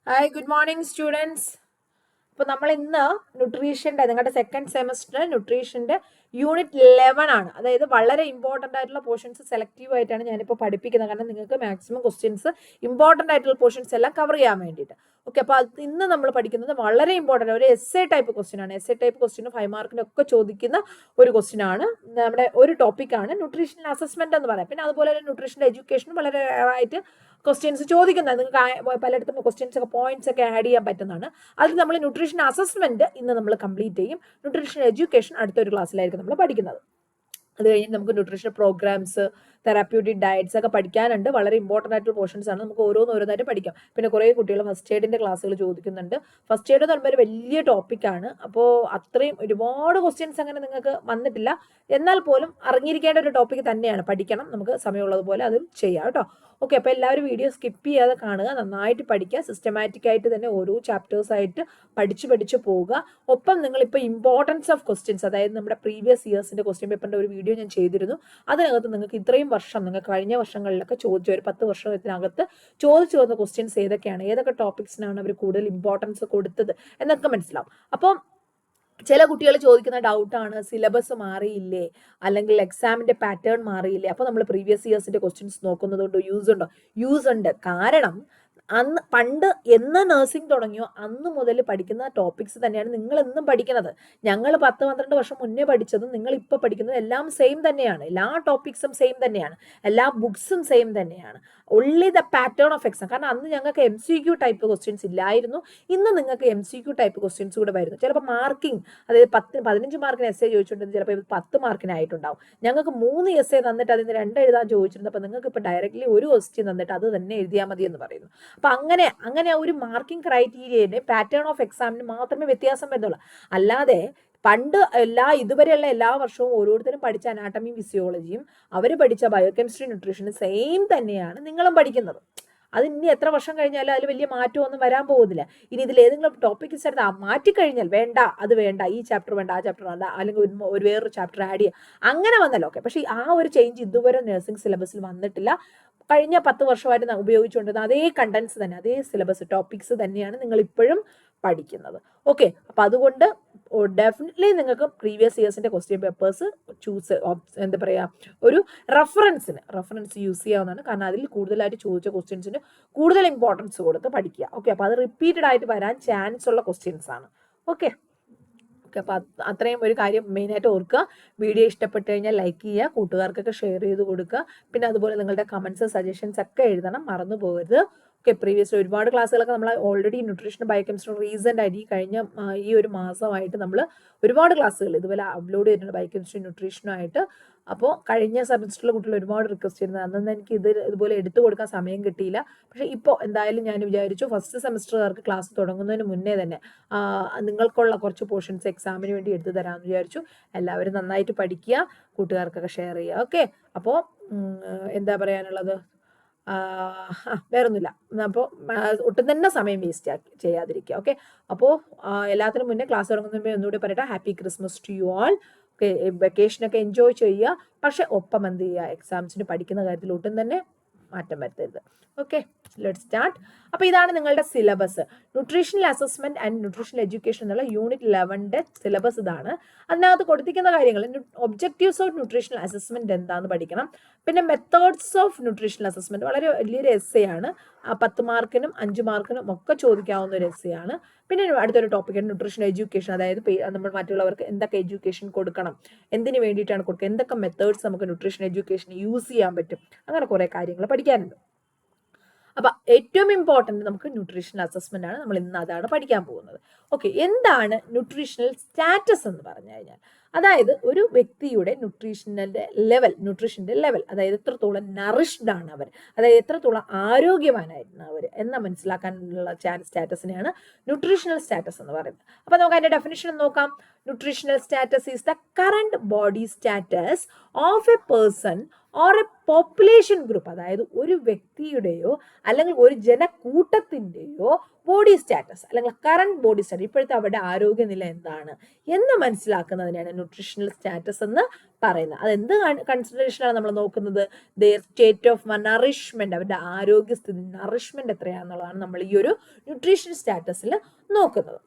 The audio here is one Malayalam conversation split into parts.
Hi, good morning, students. അപ്പോൾ നമ്മൾ ഇന്ന് ന്യൂട്രീഷൻ്റെ നിങ്ങളുടെ സെക്കൻഡ് സെമസ്റ്റർ ന്യൂട്രീഷൻ്റെ യൂണിറ്റ് 11 ആണ്. അതായത് വളരെ ഇമ്പോർട്ടൻ്റ് ആയിട്ടുള്ള പോർഷൻസ് സെലക്റ്റീവ് ആയിട്ടാണ് ഞാനിപ്പോൾ പഠിപ്പിക്കുന്നത്. കാരണം നിങ്ങൾക്ക് മാക്സിമം ക്വസ്റ്റ്യൻസ് ഇമ്പോർട്ടൻ്റ് ആയിട്ടുള്ള പോർഷൻസ് എല്ലാം കവർ ചെയ്യാൻ വേണ്ടിയിട്ട്. ഓക്കെ, അപ്പോൾ അത് ഇന്ന് നമ്മൾ പഠിക്കുന്നത് വളരെ ഇമ്പോർട്ടൻ്റ് ഒരു എസ് എ ടൈപ്പ് ക്വസ്റ്റ്യൻ ആണ്. എസ് എ ടൈപ്പ് ക്വസ്റ്റ്യൻ 5 മാർക്കിനൊക്കെ ചോദിക്കുന്ന ഒരു ക്വസ്റ്റ്യൻ ആണ്. നമ്മുടെ ഒരു ടോപ്പിക്കാണ് ന്യൂട്രീഷണൽ അസസ്മെന്റ് എന്ന് പറയാം. പിന്നെ അതുപോലെ തന്നെ ന്യൂട്രീഷണൽ എഡ്യൂക്കേഷൻ വളരെ ആയിട്ട് ക്വസ്റ്റ്യൻസ് ചോദിക്കുന്നത്. നിങ്ങൾക്ക് പലയിടത്തും ക്വസ്റ്റ്യൻസ് ഒക്കെ പോയിന്റ്സ് ഒക്കെ ആഡ് ചെയ്യാൻ പറ്റുന്നതാണ്. അതിൽ നമ്മൾ ന്യൂട്രീഷൻ അസസ്മെന്റ് ഇന്ന് നമ്മൾ കംപ്ലീറ്റ് ചെയ്യും. ന്യൂട്രീഷൻ എഡ്യൂക്കേഷൻ അടുത്തൊരു ക്ലാസ്സിലായിരിക്കും നമ്മൾ പഠിക്കുന്നത്. അത് കഴിഞ്ഞ് നമുക്ക് ന്യൂട്രീഷൻ പ്രോഗ്രാംസ്, തെറാപ്യൂട്ടിക് ഡയറ്റ്സ് ഒക്കെ പഠിക്കാനുണ്ട്. വളരെ ഇമ്പോർട്ടൻ്റ് ആയിട്ടുള്ള പോർഷൻസ് ആണ്. നമുക്ക് ഓരോന്നായിട്ട് പഠിക്കാം. പിന്നെ കുറേ കുട്ടികൾ ഫസ്റ്റ് എയ്ഡിൻ്റെ ക്ലാസ്സുകൾ ചോദിക്കുന്നുണ്ട്. ഫസ്റ്റ് എയ്ഡ് എന്ന് പറയുമ്പോൾ ഒരു വലിയ ടോപ്പിക്കാണ്. അപ്പോൾ അത്രയും ഒരുപാട് ക്വസ്റ്റ്യൻസ് അങ്ങനെ നിങ്ങൾക്ക് വന്നിട്ടില്ല. എന്നാൽ പോലും അറിഞ്ഞിരിക്കേണ്ട ഒരു ടോപ്പിക് തന്നെയാണ്. പഠിക്കണം, നമുക്ക് സമയമുള്ളതുപോലെ അത് ചെയ്യാം കേട്ടോ. ഓക്കെ, അപ്പോൾ എല്ലാവരും വീഡിയോ സ്കിപ്പ് ചെയ്യാതെ കാണുക, നന്നായിട്ട് പഠിക്കുക, സിസ്റ്റമാറ്റിക് ആയിട്ട് തന്നെ ഓരോ ചാപ്റ്റേഴ്സ് ആയിട്ട് പഠിച്ച് പോവുക. ഒപ്പം നിങ്ങളിപ്പോൾ ഇമ്പോർട്ടൻസ് ഓഫ് ക്വസ്റ്റ്യൻസ്, അതായത് നമ്മുടെ പ്രീവിയസ് ഇയേഴ്സിൻ്റെ ക്വസ്റ്റ്യൻ പേപ്പറിൻ്റെ ഒരു വീഡിയോ ഞാൻ ചെയ്തിരുന്നു. അതിനകത്ത് നിങ്ങൾക്ക് ഇത്രയും വർഷം, നിങ്ങൾക്ക് കഴിഞ്ഞ വർഷങ്ങളിലൊക്കെ ചോദിച്ച ഒരു 10 വർഷത്തിനകത്ത് ചോദിച്ചു വന്ന ക്വസ്റ്റ്യൻസ് ഏതൊക്കെയാണ്, ഏതൊക്കെ ടോപ്പിക്സിനാണ് അവർ കൂടുതൽ ഇമ്പോർട്ടൻസ് കൊടുത്തത് എന്നൊക്കെ മനസ്സിലാവും. അപ്പം ചില കുട്ടികൾ ചോദിക്കുന്ന ഡൗട്ടാണ്, സിലബസ് മാറിയില്ലേ, അല്ലെങ്കിൽ എക്സാമിന്റെ പാറ്റേൺ മാറിയില്ലേ, അപ്പോൾ നമ്മൾ പ്രീവിയസ് ഇയേഴ്സിന്റെ ക്വസ്റ്റ്യൻസ് നോക്കുന്നത് കൊണ്ട് യൂസ് ഉണ്ട്. കാരണം പണ്ട് എന്ന് നഴ്സിംഗ് തുടങ്ങിയോ അന്ന് മുതൽ പഠിക്കുന്ന ടോപ്പിക്സ് തന്നെയാണ് നിങ്ങൾ എന്നും പഠിക്കുന്നത്. ഞങ്ങൾ 10-12 വർഷം മുന്നേ പഠിച്ചതും നിങ്ങൾ ഇപ്പോൾ പഠിക്കുന്നതും എല്ലാം സെയിം തന്നെയാണ്. എല്ലാ ടോപ്പിക്സും സെയിം തന്നെയാണ്, എല്ലാ ബുക്സും സെയിം തന്നെയാണ്. Only the pattern of exam. കാരണം അന്ന് ഞങ്ങൾക്ക് MCQ ടൈപ്പ് ക്വസ്റ്റ്യൻസ് ഇല്ലായിരുന്നു. ഇന്ന് നിങ്ങൾക്ക് MCQ ടൈപ്പ് ക്വസ്റ്റ്യൻസ് കൂടെ വരുന്നു. ചിലപ്പോൾ മാർക്കിംഗ്, അതായത് 15 മാർക്കിന് എസ് എ ചോദിച്ചിട്ടുണ്ടെങ്കിൽ ചിലപ്പോൾ 10 മാർക്കിനായിട്ടുണ്ടാവും. ഞങ്ങൾക്ക് 3 എസ് എ തന്നിട്ട് അതിന് 2 എഴുതാൻ ചോദിച്ചിരുന്നപ്പോൾ നിങ്ങൾക്ക് ഇപ്പോൾ ഡയറക്റ്റ്ലി ഒരു ക്വസ്റ്റ്യൻ തന്നിട്ട് അത് തന്നെ എഴുതിയാൽ മതി എന്ന് പറയുന്നു. അപ്പൊ അങ്ങനെ ഒരു മാർക്കിംഗ് ക്രൈറ്റീരിയയുടെ പാറ്റേൺ ഓഫ് എക്സാമിന് മാത്രമേ വ്യത്യാസം വരുന്നുള്ളൂ. അല്ലാതെ പണ്ട് ഇതുവരെയുള്ള എല്ലാ വർഷവും ഓരോരുത്തരും പഠിച്ച അനാട്ടമിയും ഫിസിയോളജിയും അവർ പഠിച്ച ബയോകെമിസ്ട്രി ന്യൂട്രീഷനും സെയിം തന്നെയാണ് നിങ്ങളും പഠിക്കുന്നത്. അത് ഇനി എത്ര വർഷം കഴിഞ്ഞാലും അതിൽ വലിയ മാറ്റമൊന്നും വരാൻ പോകുന്നില്ല. ഇനി ഇതിൽ ഏതെങ്കിലും ടോപ്പിക്സ് എടുത്ത് മാറ്റിക്കഴിഞ്ഞാൽ അത് വേണ്ട, ഈ ചാപ്റ്റർ വേണ്ട, ആ ചാപ്റ്റർ വേണ്ട, അല്ലെങ്കിൽ ഒരു വേറൊരു ചാപ്റ്റർ ആഡ് ചെയ്യുക, അങ്ങനെ വന്നല്ലോ. ഓക്കെ, പക്ഷേ ആ ഒരു ചേഞ്ച് ഇതുവരെ നഴ്സിംഗ് സിലബസിൽ വന്നിട്ടില്ല. കഴിഞ്ഞ 10 വർഷമായിട്ട് ഉപയോഗിച്ചുകൊണ്ടിരുന്ന അതേ കണ്ടൻസ് തന്നെ, അതേ സിലബസ് ടോപ്പിക്സ് തന്നെയാണ് നിങ്ങൾ ഇപ്പോഴും പഠിക്കുന്നത്. ഓക്കെ, അപ്പം അതുകൊണ്ട് ഡെഫിനറ്റ്ലി നിങ്ങൾക്ക് പ്രീവിയസ് ഇയേഴ്സിന്റെ ക്വസ്റ്റ്യൻ പേപ്പേഴ്സ് എന്താ പറയുക, ഒരു റെഫറൻസ് യൂസ് ചെയ്യാവുന്നതാണ്. കാരണം അതിൽ കൂടുതലായിട്ട് ചോദിച്ച ക്വസ്റ്റ്യൻസിന് കൂടുതൽ ഇമ്പോർട്ടൻസ് കൊടുത്ത് പഠിക്കുക. ഓക്കെ, അപ്പോൾ അത് റിപ്പീറ്റഡ് ആയിട്ട് വരാൻ ചാൻസ് ഉള്ള ക്വസ്റ്റ്യൻസ് ആണ്. ഓക്കെ, അപ്പോൾ അത്രയും ഒരു കാര്യം മെയിനായിട്ട് ഓർക്കുക. വീഡിയോ ഇഷ്ടപ്പെട്ട് കഴിഞ്ഞാൽ ലൈക്ക് ചെയ്യുക, കൂട്ടുകാർക്കൊക്കെ ഷെയർ ചെയ്ത് കൊടുക്കുക. പിന്നെ അതുപോലെ നിങ്ങളുടെ കമൻസ്, സജഷൻസ് ഒക്കെ എഴുതണം, മറന്നു പോകരുത്. ഓക്കെ, പ്രീവിയസ് ഒരുപാട് ക്ലാസ്സുകളൊക്കെ നമ്മൾ ഓൾറെഡി ന്യൂട്രീഷൻ ബയോകെമിസ്ട്രി റീസെൻ്റ് ആയിട്ട് ഈ ഒരു മാസമായിട്ട് നമ്മൾ ഒരുപാട് ക്ലാസ്സുകൾ ഇതുപോലെ അപ്ലോഡ് ചെയ്തിട്ടുണ്ട്, ബയോകെമിസ്ട്രി ന്യൂട്രീഷനുമായിട്ട്. അപ്പോൾ കഴിഞ്ഞ സെമസ്റ്ററിലെ കുട്ടികൾ ഒരുപാട് റിക്വസ്റ്റ് ചെയ്യുന്നത്, അന്നൊന്നും എനിക്ക് ഇതുപോലെ എടുത്തു കൊടുക്കാൻ സമയം കിട്ടിയില്ല. പക്ഷേ ഇപ്പോൾ എന്തായാലും ഞാൻ വിചാരിച്ചു ഫസ്റ്റ് സെമസ്റ്ററുകാർക്ക് ക്ലാസ് തുടങ്ങുന്നതിന് മുന്നേ തന്നെ നിങ്ങൾക്കുള്ള കുറച്ച് പോർഷൻസ് എക്സാമിന് വേണ്ടി എടുത്തു തരാമെന്ന് വിചാരിച്ചു. എല്ലാവരും നന്നായിട്ട് പഠിക്കുക, കൂട്ടുകാർക്കൊക്കെ ഷെയർ ചെയ്യുക. ഓക്കെ, അപ്പോൾ എന്താ പറയാനുള്ളത്, വേറൊന്നുമില്ല. അപ്പോൾ ഒട്ടും തന്നെ സമയം വേസ്റ്റ് ചെയ്യാതിരിക്കുക. ഓക്കെ, അപ്പോൾ എല്ലാത്തിനും മുന്നേ ക്ലാസ് തുടങ്ങുന്നതിന് ഒന്നുകൂടി പറയട്ടെ, happy Christmas to you all. Okay, വെക്കേഷനൊക്കെ എൻജോയ് ചെയ്യുക. പക്ഷെ ഒപ്പം എന്ത് ചെയ്യുക, എക്സാംസിന് പഠിക്കുന്ന കാര്യത്തിൽ ഒട്ടും തന്നെ മാറ്റം വരുത്തരുത്. Okay, let start. അപ്പോൾ ഇതാണ് നിങ്ങളുടെ syllabus. Nutritional assessment and nutritional education എന്നുള്ള യൂണിറ്റ് 11ന്റെ സിലബസ് ഇതാണ്. അതിനകത്ത് കൊടുത്തിരിക്കുന്ന കാര്യങ്ങൾ, ഒബ്ജക്റ്റീവ്സ് ഓഫ് ന്യൂട്രീഷണൽ അസസ്മെന്റ് എന്താണെന്ന് പഠിക്കണം. പിന്നെ മെത്തേഡ്സ് ഓഫ് ന്യൂട്രീഷണൽ അസസ്മെന്റ് വളരെ വലിയൊരു എസ്സേ ആണ്. 10 മാർക്കിനും 5 മാർക്കിനും ഒക്കെ ചോദിക്കാവുന്ന ഒരു എസ്സേ ആണ്. പിന്നെ അടുത്തൊരു ടോപ്പിക്കാണ് ന്യൂട്രീഷൻ എഡ്യൂക്കേഷൻ. അതായത് നമ്മൾ മറ്റുള്ളവർക്ക് എന്തൊക്കെ എഡ്യൂക്കേഷൻ കൊടുക്കണം, എന്തിനു വേണ്ടിയിട്ടാണ് കൊടുക്കുക, എന്തൊക്കെ മെത്തേഡ്സ് നമുക്ക് ന്യൂട്രീഷൻ എഡ്യൂക്കേഷൻ യൂസ് ചെയ്യാൻ പറ്റും, അങ്ങനെ കുറേ കാര്യങ്ങൾ പഠിക്കാനുണ്ട്. അപ്പൊ ഏറ്റവും ഇമ്പോർട്ടൻറ്റ് നമുക്ക് ന്യൂട്രീഷണൽ അസസ്മെന്റ് ആണ്. നമ്മൾ ഇന്ന് അതാണ് പഠിക്കാൻ പോകുന്നത്. ഓക്കെ, എന്താണ് ന്യൂട്രീഷണൽ സ്റ്റാറ്റസ് എന്ന് പറഞ്ഞു കഴിഞ്ഞാൽ, അതായത് ഒരു വ്യക്തിയുടെ ന്യൂട്രീഷന്റെ ലെവൽ, അതായത് എത്രത്തോളം നറിഷ്ഡ് ആണ് അവർ, അതായത് എത്രത്തോളം ആരോഗ്യവാനായിരുന്നു അവർ എന്ന് മനസ്സിലാക്കാനുള്ള സ്റ്റാറ്റസിനെയാണ് ന്യൂട്രീഷണൽ സ്റ്റാറ്റസ് എന്ന് പറയുന്നത്. അപ്പൊ നമുക്ക് അതിന്റെ ഡെഫിനിഷൻ നോക്കാം. Nutritional status is the current body status of A person or A population group, അതായത് ഒരു വ്യക്തിയുടെയോ അല്ലെങ്കിൽ ഒരു ജനക്കൂട്ടത്തിൻ്റെയോ ബോഡി സ്റ്റാറ്റസ് അല്ലെങ്കിൽ കറണ്ട് ബോഡി സ്റ്റാറ്റസ്, ഇപ്പോഴത്തെ അവരുടെ ആരോഗ്യനില എന്താണ് എന്ന് മനസ്സിലാക്കുന്നതിനാണ് ന്യൂട്രീഷണൽ സ്റ്റാറ്റസ് എന്ന് പറയുന്നത്. അതെന്ത് കൺസിഡറേഷനാണ് നമ്മൾ നോക്കുന്നത്? ദെയർ സ്റ്റേറ്റ് ഓഫ് നറിഷ്മെന്റ്, അവരുടെ ആരോഗ്യസ്ഥിതി, നറിഷ്മെന്റ് എത്രയാണെന്നുള്ളതാണ് നമ്മൾ ഈ ഒരു ന്യൂട്രീഷൻ സ്റ്റാറ്റസിൽ നോക്കുന്നത്.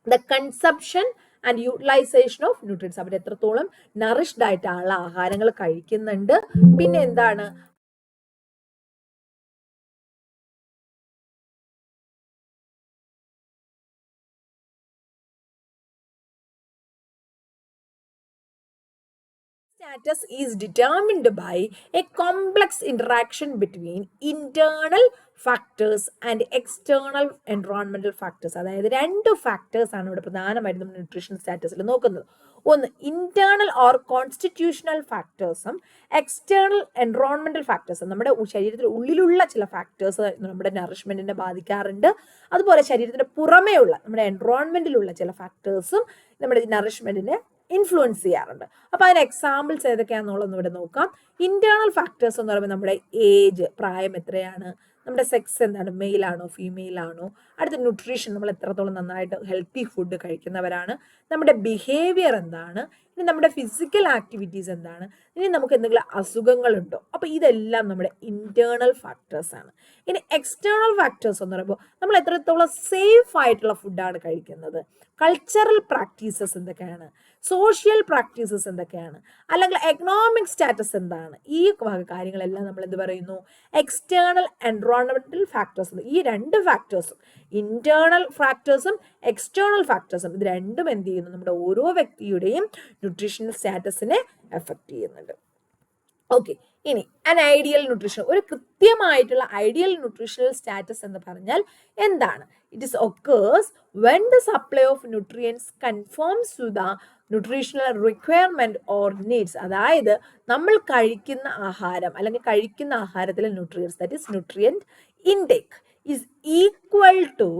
The consumption and utilization of nutrients, അവർ എത്രത്തോളം നറിഷ്ഡ് ആയിട്ടുള്ള ആഹാരങ്ങൾ കഴിക്കുന്നുണ്ട്. പിന്നെ എന്താണ്? Status is determined by a complex interaction between internal factors and external environmental factors. അതായത് 2 ഫാക്ടേഴ്സ് ആണ് ഇവിടെ പ്രധാനമായിട്ടും നമ്മൾ ന്യൂട്രീഷൻ സ്റ്റാറ്റസിൽ നോക്കുന്നത്. ഒന്ന് ഇന്റേണൽ ഓർ കോൺസ്റ്റിറ്റ്യൂഷണൽ ഫാക്ടേഴ്സും എക്സ്റ്റേണൽ എൻവറോൺമെന്റൽ ഫാക്ടേഴ്സും. നമ്മുടെ ശരീരത്തിൽ ഉള്ളിലുള്ള ചില ഫാക്ടേഴ്സ് നമ്മുടെ നറിഷ്മെന്റിനെ ബാധിക്കാറുണ്ട്. അതുപോലെ ശരീരത്തിന്റെ പുറമേയുള്ള നമ്മുടെ എൻവറോൺമെന്റിലുള്ള ചില ഫാക്ടേഴ്സും നമ്മുടെ നറിഷ്മെന്റിനെ ഇൻഫ്ലുവൻസ് ചെയ്യാറുണ്ട്. അപ്പോൾ അതിന് എക്സാമ്പിൾസ് ഏതൊക്കെയാണെന്നുള്ളതെന്ന് ഇവിടെ നോക്കാം. ഇന്റേണൽ ഫാക്ടേഴ്സ് എന്ന് പറയുമ്പോൾ നമ്മുടെ ഏജ്, പ്രായം എത്രയാണ്, നമ്മുടെ സെക്സ് എന്താണ്, മെയിൽ ആണോ ഫീമെയിൽ ആണോ, അടുത്ത ന്യൂട്രീഷൻ, നമ്മൾ എത്രത്തോളം നന്നായിട്ട് ഹെൽത്തി ഫുഡ് കഴിക്കുന്നവരാണ്, നമ്മുടെ ബിഹേവിയർ എന്താണ്, ഇനി നമ്മുടെ ഫിസിക്കൽ ആക്ടിവിറ്റീസ് എന്താണ്, ഇനി നമുക്ക് എന്തെങ്കിലും അസുഖങ്ങളുണ്ടോ. അപ്പോൾ ഇതെല്ലാം നമ്മുടെ ഇന്റേണൽ ഫാക്ടേഴ്സ് ആണ്. ഇനി എക്സ്റ്റേണൽ ഫാക്ടേഴ്സ് എന്ന് പറയുമ്പോൾ നമ്മൾ എത്രത്തോളം സേഫ് ആയിട്ടുള്ള ഫുഡാണ് കഴിക്കുന്നത്, കൾച്ചറൽ പ്രാക്ടീസസ് എന്തൊക്കെയാണ്, സോഷ്യൽ പ്രാക്ടീസസ് എന്തൊക്കെയാണ്, അല്ലെങ്കിൽ എക്കണോമിക് സ്റ്റാറ്റസ് എന്താണ്, ഈ കാര്യങ്ങളെല്ലാം നമ്മൾ എന്ത് പറയുന്നു? External environmental factors. ഈ 2 ഫാക്ടേഴ്സും, ഇന്റേണൽ ഫാക്ടേഴ്സും എക്സ്റ്റേണൽ ഫാക്ടേഴ്സും, ഇത് രണ്ടും എന്ത് ചെയ്യുന്നു? നമ്മുടെ ഓരോ വ്യക്തിയുടെയും ന്യൂട്രീഷണൽ സ്റ്റാറ്റസിനെ എഫക്ട് ചെയ്യുന്നുണ്ട്. ഓക്കെ, ഇനി an ഐഡിയൽ ന്യൂട്രീഷൻ, ഒരു കൃത്യമായിട്ടുള്ള ഐഡിയൽ ന്യൂട്രീഷണൽ സ്റ്റാറ്റസ് എന്ന് പറഞ്ഞാൽ എന്താണ്? It is occurs when the supply of nutrients conforms to the nutritional requirement or needs. അതായത് നമ്മൾ കഴിക്കുന്ന ആഹാരം അല്ലെങ്കിൽ കഴിക്കുന്ന ആഹാരത്തിലെ nutrients, that is nutrient intake is equal to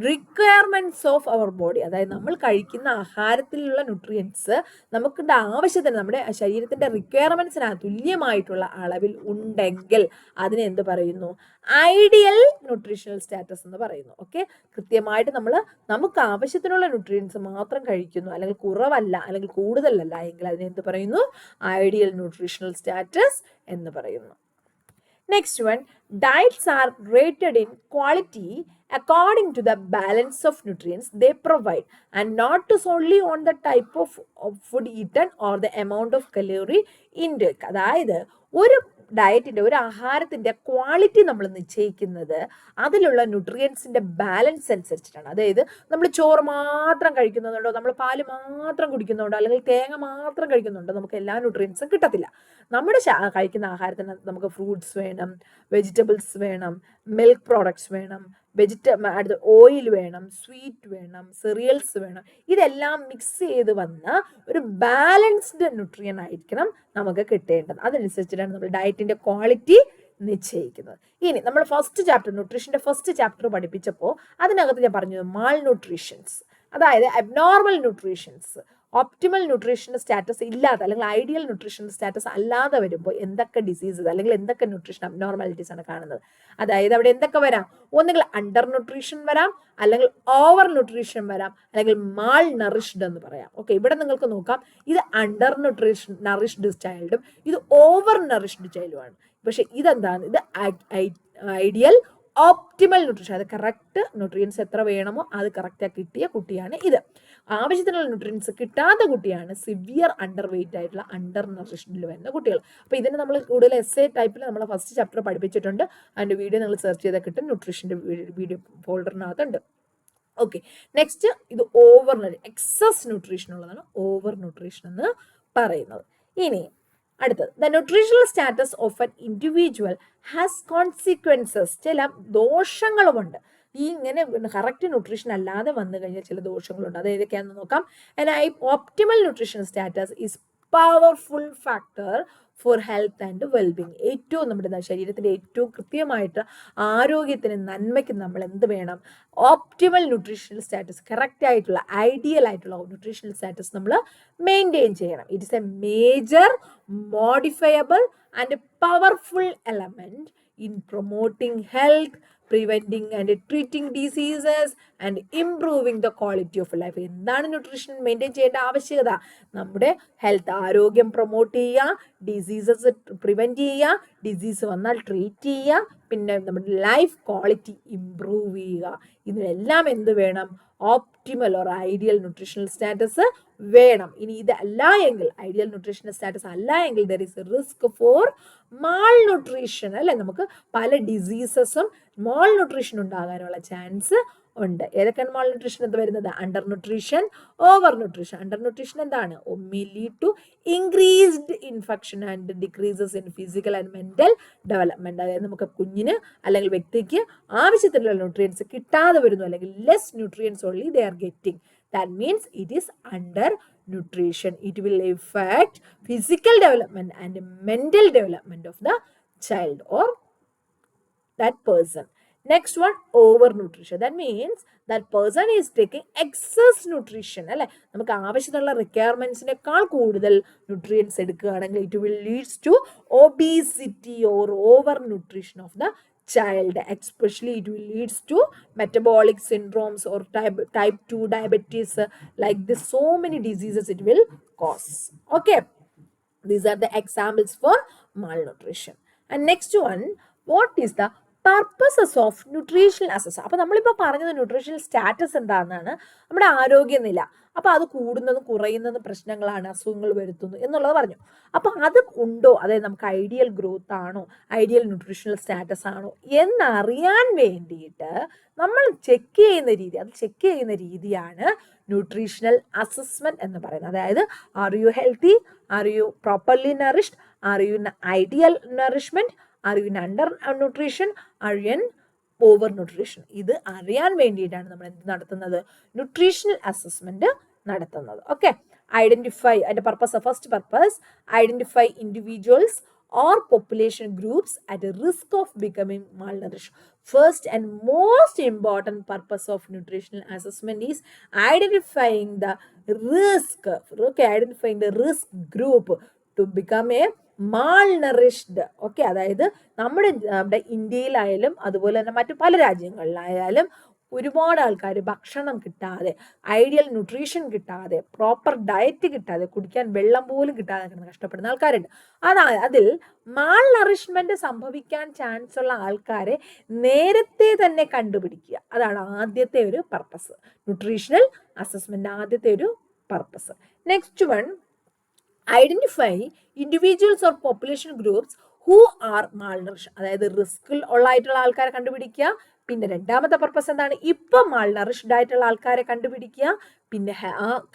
requirements of our body. അതായത് നമ്മൾ കഴിക്കുന്ന ആഹാരത്തിലുള്ള ന്യൂട്രിയൻസ് നമുക്ക് ആവശ്യത്തിന്, നമ്മുടെ ശരീരത്തിന്റെ റിക്വയർമെന്റ്സിന് തുല്യമായിട്ടുള്ള അളവിൽ ഉണ്ടെങ്കിൽ അതിനെ എന്ത് പറയുന്നു? ഐഡിയൽ ന്യൂട്രീഷണൽ സ്റ്റാറ്റസ് എന്ന് പറയുന്നു. ഓക്കെ, കൃത്യമായിട്ട് നമ്മൾ നമുക്ക് ആവശ്യത്തിനുള്ള ന്യൂട്രിയൻസ് മാത്രം കഴിക്കുന്നു, അല്ലെങ്കിൽ കുറവല്ല അല്ലെങ്കിൽ കൂടുതലല്ല എങ്കിൽ അതിനെ എന്ത് പറയുന്നു? ഐഡിയൽ ന്യൂട്രീഷണൽ സ്റ്റാറ്റസ് എന്ന് പറയുന്നു. Next one, diets are rated in quality according to the balance of nutrients they provide and not solely on the type of food eaten or the amount of calorie intake. അതായത് ഒരു ഡയറ്റിന്റെ, ഒരു ആഹാരത്തിന്റെ ക്വാളിറ്റി നമ്മൾ നിശ്ചയിക്കുന്നത് അതിലുള്ള ന്യൂട്രിയൻസിന്റെ ബാലൻസ് അനുസരിച്ചിട്ടാണ്. അതായത് നമ്മൾ ചോറ് മാത്രം കഴിക്കുന്നതുകൊണ്ടോ, നമ്മൾ പാല് മാത്രം കുടിക്കുന്നുണ്ടോ, അല്ലെങ്കിൽ തേങ്ങ മാത്രം കഴിക്കുന്നുണ്ടോ നമുക്ക് എല്ലാ ന്യൂട്രിയൻസും കിട്ടത്തില്ല. നമ്മുടെ കഴിക്കുന്ന ആഹാരത്തിന് നമുക്ക് ഫ്രൂട്ട്സ് വേണം, വെജിറ്റബിൾസ് വേണം, മിൽക്ക് പ്രോഡക്ട്സ് വേണം, അടുത്ത ഓയിൽ വേണം, സ്വീറ്റ് വേണം, സെറിയൽസ് വേണം. ഇതെല്ലാം മിക്സ് ചെയ്ത് വന്ന ഒരു ബാലൻസ്ഡ് ന്യൂട്രിയൻ ആയിരിക്കണം നമുക്ക് കിട്ടേണ്ടത്. അതനുസരിച്ചിട്ടാണ് നമ്മൾ ഡയറ്റിന്റെ ക്വാളിറ്റി നിശ്ചയിക്കുന്നത്. ഇനി നമ്മൾ ഫസ്റ്റ് ചാപ്റ്റർ, ന്യൂട്രീഷന്റെ ഫസ്റ്റ് ചാപ്റ്റർ പഠിപ്പിച്ചപ്പോൾ അതിനകത്ത് ഞാൻ പറഞ്ഞു മാൾ ന്യൂട്രീഷൻസ്, അതായത് abnormal nutritions, optimal nutrition status ഇല്ലാതെ അല്ലെങ്കിൽ ഐഡിയൽ ന്യൂട്രീഷൻ സ്റ്റാറ്റസ് അല്ലാതെ വരുമ്പോൾ എന്തൊക്കെ ഡിസീസസ് അല്ലെങ്കിൽ എന്തൊക്കെ ന്യൂട്രീഷൻ അബ്നോർമാലിറ്റീസ് ആണ് കാണുന്നത്. അതായത് അവിടെ എന്തൊക്കെ വരാം? ഒന്നുകിൽ അണ്ടർ ന്യൂട്രീഷൻ വരാം, അല്ലെങ്കിൽ ഓവർ ന്യൂട്രീഷൻ വരാം, അല്ലെങ്കിൽ മാൾ നറിഷ്ഡ് എന്ന് പറയാം. ഓക്കെ, ഇവിടെ നിങ്ങൾക്ക് നോക്കാം, ഇത് അണ്ടർ നറിഷ്ഡ് ചൈൽഡും ഇത് ഓവർ നറിഷ്ഡ് ചൈൽഡുമാണ്. പക്ഷെ ഇതെന്താണ്? ഇത് ഐഡിയൽ ഓപ്റ്റിമൽ ന്യൂട്രീഷൻ, അത് കറക്റ്റ് ന്യൂട്രിയൻസ് എത്ര വേണമോ അത് കറക്റ്റായി കിട്ടിയ കുട്ടിയാണ് ഇത്. ആവശ്യത്തിനുള്ള ന്യൂട്രിയൻസ് കിട്ടാത്ത കുട്ടിയാണ് സിവിയർ അണ്ടർ വെയിറ്റ് ആയിട്ടുള്ള അണ്ടർ നറിഷ്ഡിൽ വരുന്ന കുട്ടികൾ. അപ്പോൾ ഇതിന് നമ്മൾ കൂടുതൽ എസ്സേ ടൈപ്പിൽ നമ്മൾ ഫസ്റ്റ് ചാപ്റ്റർ പഠിപ്പിച്ചിട്ടുണ്ട്. അതിൻ്റെ വീഡിയോ നിങ്ങൾ സെർച്ച് ചെയ്താൽ കിട്ടും, ന്യൂട്രീഷൻ്റെ വീഡിയോ ഫോൾഡറിനകത്തുണ്ട്. ഓക്കെ, നെക്സ്റ്റ് ഇത് ഓവർ എക്സസ് ന്യൂട്രീഷൻ ഉള്ളതാണ് ഓവർ ന്യൂട്രീഷൻ എന്ന് പറയുന്നത്. ഇനി അടുത്തത്, the nutritional status of an individual has consequences. ചില ദോഷങ്ങളുമുണ്ട്. ഈ ഇങ്ങനെ കറക്റ്റ് ന്യൂട്രീഷൻ അല്ലാതെ വന്നു കഴിഞ്ഞാൽ ചില ദോഷങ്ങളുണ്ട്. അത് ഏതൊക്കെയാണെന്ന് നോക്കാം. Optimal nutrition status is powerful factor for health and wellbeing. ഏറ്റവും നമ്മുടെ ശരീരത്തിൻ്റെ ഏറ്റവും കൃത്യമായിട്ട് ആരോഗ്യത്തിന് നന്മയ്ക്ക് നമ്മൾ എന്ത് വേണം? ഓപ്റ്റിമൽ ന്യൂട്രീഷണൽ സ്റ്റാറ്റസ്, കറക്റ്റ് ആയിട്ടുള്ള ഐഡിയൽ ആയിട്ടുള്ള ന്യൂട്രീഷണൽ സ്റ്റാറ്റസ് നമ്മൾ മെയിൻറ്റെയിൻ ചെയ്യണം. It is A major modifiable and powerful element in promoting health, preventing and treating diseases and improving the quality of life. എന്താണ് ന്യൂട്രീഷൻ മെയിൻറ്റെയിൻ ചെയ്യേണ്ട ആവശ്യകത? നമ്മുടെ ഹെൽത്ത്, ആരോഗ്യം പ്രൊമോട്ട് ചെയ്യുക, ഡിസീസസ് പ്രിവെന്റ് ചെയ്യുക, ഡിസീസ് വന്നാൽ ട്രീറ്റ് ചെയ്യുക, പിന്നെ നമ്മുടെ ലൈഫ് ക്വാളിറ്റി ഇംപ്രൂവ് ചെയ്യുക. ഇതിനെല്ലാം എന്ത് വേണം? Optimal or ideal nutritional status വേണം. ഇനി ഇതല്ല എങ്കിൽ, ഐഡിയൽ ന്യൂട്രീഷണൽ സ്റ്റാറ്റസ് അല്ല എങ്കിൽ, there is A risk for mall nutrition. അല്ലെ, നമുക്ക് പല ഡിസീസസും മാൾ ന്യൂട്രീഷൻ ഉണ്ടാകാനുള്ള ചാൻസ് ഉണ്ട്. ഏതൊക്കെയാണ് മാൾ ന്യൂട്രീഷൻ എന്ന് വരുന്നത്? Under nutrition, over nutrition. Under nutrition എന്താണ്? may lead to increased infection and decreases in physical and mental development. അതായത് നമുക്ക് കുഞ്ഞിന് അല്ലെങ്കിൽ വ്യക്തിക്ക് ആവശ്യത്തിലുള്ള ന്യൂട്രിയൻസ് കിട്ടാതെ വരുന്നു, അല്ലെങ്കിൽ less nutrients only they are getting. That means it is under nutrition. It will affect physical development and mental development of the child or that person. Next one, overnutrition. That means that person is taking excess nutrition. അല്ലെ, നമുക്ക് ആവശ്യമുള്ള റിക്വയർമെന്റ്സിനേക്കാൾ കൂടുതൽ ന്യൂട്രിയൻസ് എടുക്കുകയാണെങ്കിൽ it will leads to obesity or overnutrition of the child. Especially it will leads to metabolic syndromes or type 2 diabetes. Like this, so many diseases it will cause. Okay, these are the examples for malnutrition. And next one, what is the purposes of nutritional assess. അപ്പോൾ നമ്മളിപ്പോൾ പറഞ്ഞത് ന്യൂട്രീഷണൽ സ്റ്റാറ്റസ് എന്താണെന്നാണ്, നമ്മുടെ ആരോഗ്യനില. അപ്പോൾ അത് കൂടുന്നതും കുറയുന്നതും പ്രശ്നങ്ങളാണ്, അസുഖങ്ങൾ വരുത്തുന്നു എന്നുള്ളത് പറഞ്ഞു. അപ്പോൾ അത് ഉണ്ടോ, അതായത് നമുക്ക് ഐഡിയൽ ഗ്രോത്ത് ആണോ, ഐഡിയൽ ന്യൂട്രീഷണൽ സ്റ്റാറ്റസ് ആണോ എന്നറിയാൻ വേണ്ടിയിട്ട് നമ്മൾ ചെക്ക് ചെയ്യുന്ന രീതിയാണ് ന്യൂട്രീഷണൽ അസസ്മെന്റ് എന്ന് പറയുന്നത്. അതായത് are you healthy, are you properly nourished, are you in ideal nourishment, are you in under nutrition, are you in over nutrition. ഇത് അറിയാൻ വേണ്ടിയിട്ടാണ് നമ്മൾ എന്ത് നടത്തുന്നത്? ന്യൂട്രീഷണൽ അസസ്മെന്റ് നടത്തുന്നത്. ഓക്കെ, ഐഡന്റിഫൈ, അതിന്റെ purpose, first purpose, identify individuals or population groups at a risk of becoming malnourished. First and most important purpose of nutritional assessment is identifying the risk, identifying the risk group to become a malnourished. Okay, അതായത് നമ്മുടെ ഇന്ത്യയിലായാലും അതുപോലെ തന്നെ മറ്റു പല രാജ്യങ്ങളിലായാലും ഒരുപാട് ആൾക്കാർ ഭക്ഷണം കിട്ടാതെ, ഐഡിയൽ ന്യൂട്രീഷൻ കിട്ടാതെ, പ്രോപ്പർ ഡയറ്റ് കിട്ടാതെ, കുടിക്കാൻ വെള്ളം പോലും കിട്ടാതെ കഷ്ടപ്പെടുന്ന ആൾക്കാരുണ്ട്. അതിൽ മാൾ നറിഷ്മെന്റ് സംഭവിക്കാൻ ചാൻസ് ഉള്ള ആൾക്കാരെ നേരത്തെ തന്നെ കണ്ടുപിടിക്കുക. അതാണ് ആദ്യത്തെ ഒരു പർപ്പസ്, ന്യൂട്രീഷണൽ അസസ്മെന്റ് ആദ്യത്തെ ഒരു purpose. Next one, identify individuals or population groups who are malnourished. അതായത് റിസ്കിൽ ഉള്ളായിട്ടുള്ള ആൾക്കാരെ കണ്ടുപിടിക്കുക. പിന്നെ രണ്ടാമത്തെ പർപ്പസ് എന്താണ്? ഇപ്പം മാൾനറിഷ്ഡ് ആയിട്ടുള്ള ആൾക്കാരെ കണ്ടുപിടിക്കുക. പിന്നെ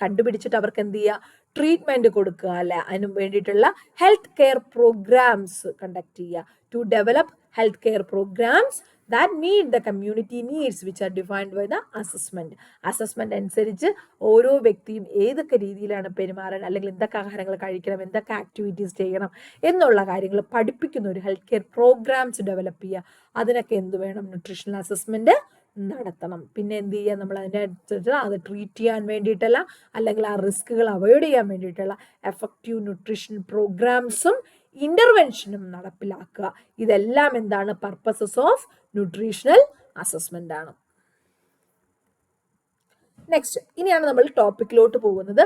കണ്ടുപിടിച്ചിട്ട് അവർക്ക് എന്ത് ചെയ്യുക? ട്രീറ്റ്മെന്റ് കൊടുക്കുക. അല്ലെ, അതിന് വേണ്ടിയിട്ടുള്ള ഹെൽത്ത് കെയർ പ്രോഗ്രാംസ് കണ്ടക്ട് ചെയ്യുക. To develop health care programmes that meet the community needs which are defined by the assessment. Assessment അനുസരിച്ച് ഓരോ വ്യക്തിയും ഏതൊക്കെ രീതിയിലാണ് പെരുമാറാൻ, അല്ലെങ്കിൽ എന്തൊക്കെ ആഹാരങ്ങൾ കഴിക്കണം, എന്തൊക്കെ ആക്ടിവിറ്റീസ് ചെയ്യണം എന്നുള്ള കാര്യങ്ങൾ പഠിപ്പിക്കുന്ന ഒരു ഹെൽത്ത് കെയർ പ്രോഗ്രാംസ് ഡെവലപ്പ് ചെയ്യുക. അതിനൊക്കെ എന്ത് വേണം? ന്യൂട്രീഷണൽ അസസ്മെന്റ് നടത്തണം. പിന്നെ എന്ത് ചെയ്യുക? നമ്മൾ അതിനനുസരിച്ച് അത് ട്രീറ്റ് ചെയ്യാൻ വേണ്ടിയിട്ടുള്ള, അല്ലെങ്കിൽ ആ റിസ്കുകൾ അവോയ്ഡ് ചെയ്യാൻ വേണ്ടിയിട്ടുള്ള എഫക്റ്റീവ് ന്യൂട്രീഷൻ പ്രോഗ്രാംസും ഇന്റർവെൻഷനും നടപ്പിലാക്കുക. ഇതെല്ലാം എന്താണ്? പർപ്പസസ് ഓഫ് ന്യൂട്രീഷണൽ അസസ്മെന്റ് ആണ്. നെക്സ്റ്റ്, ഇനിയാണ് നമ്മൾ ടോപ്പിക്കിലോട്ട് പോകുന്നത്,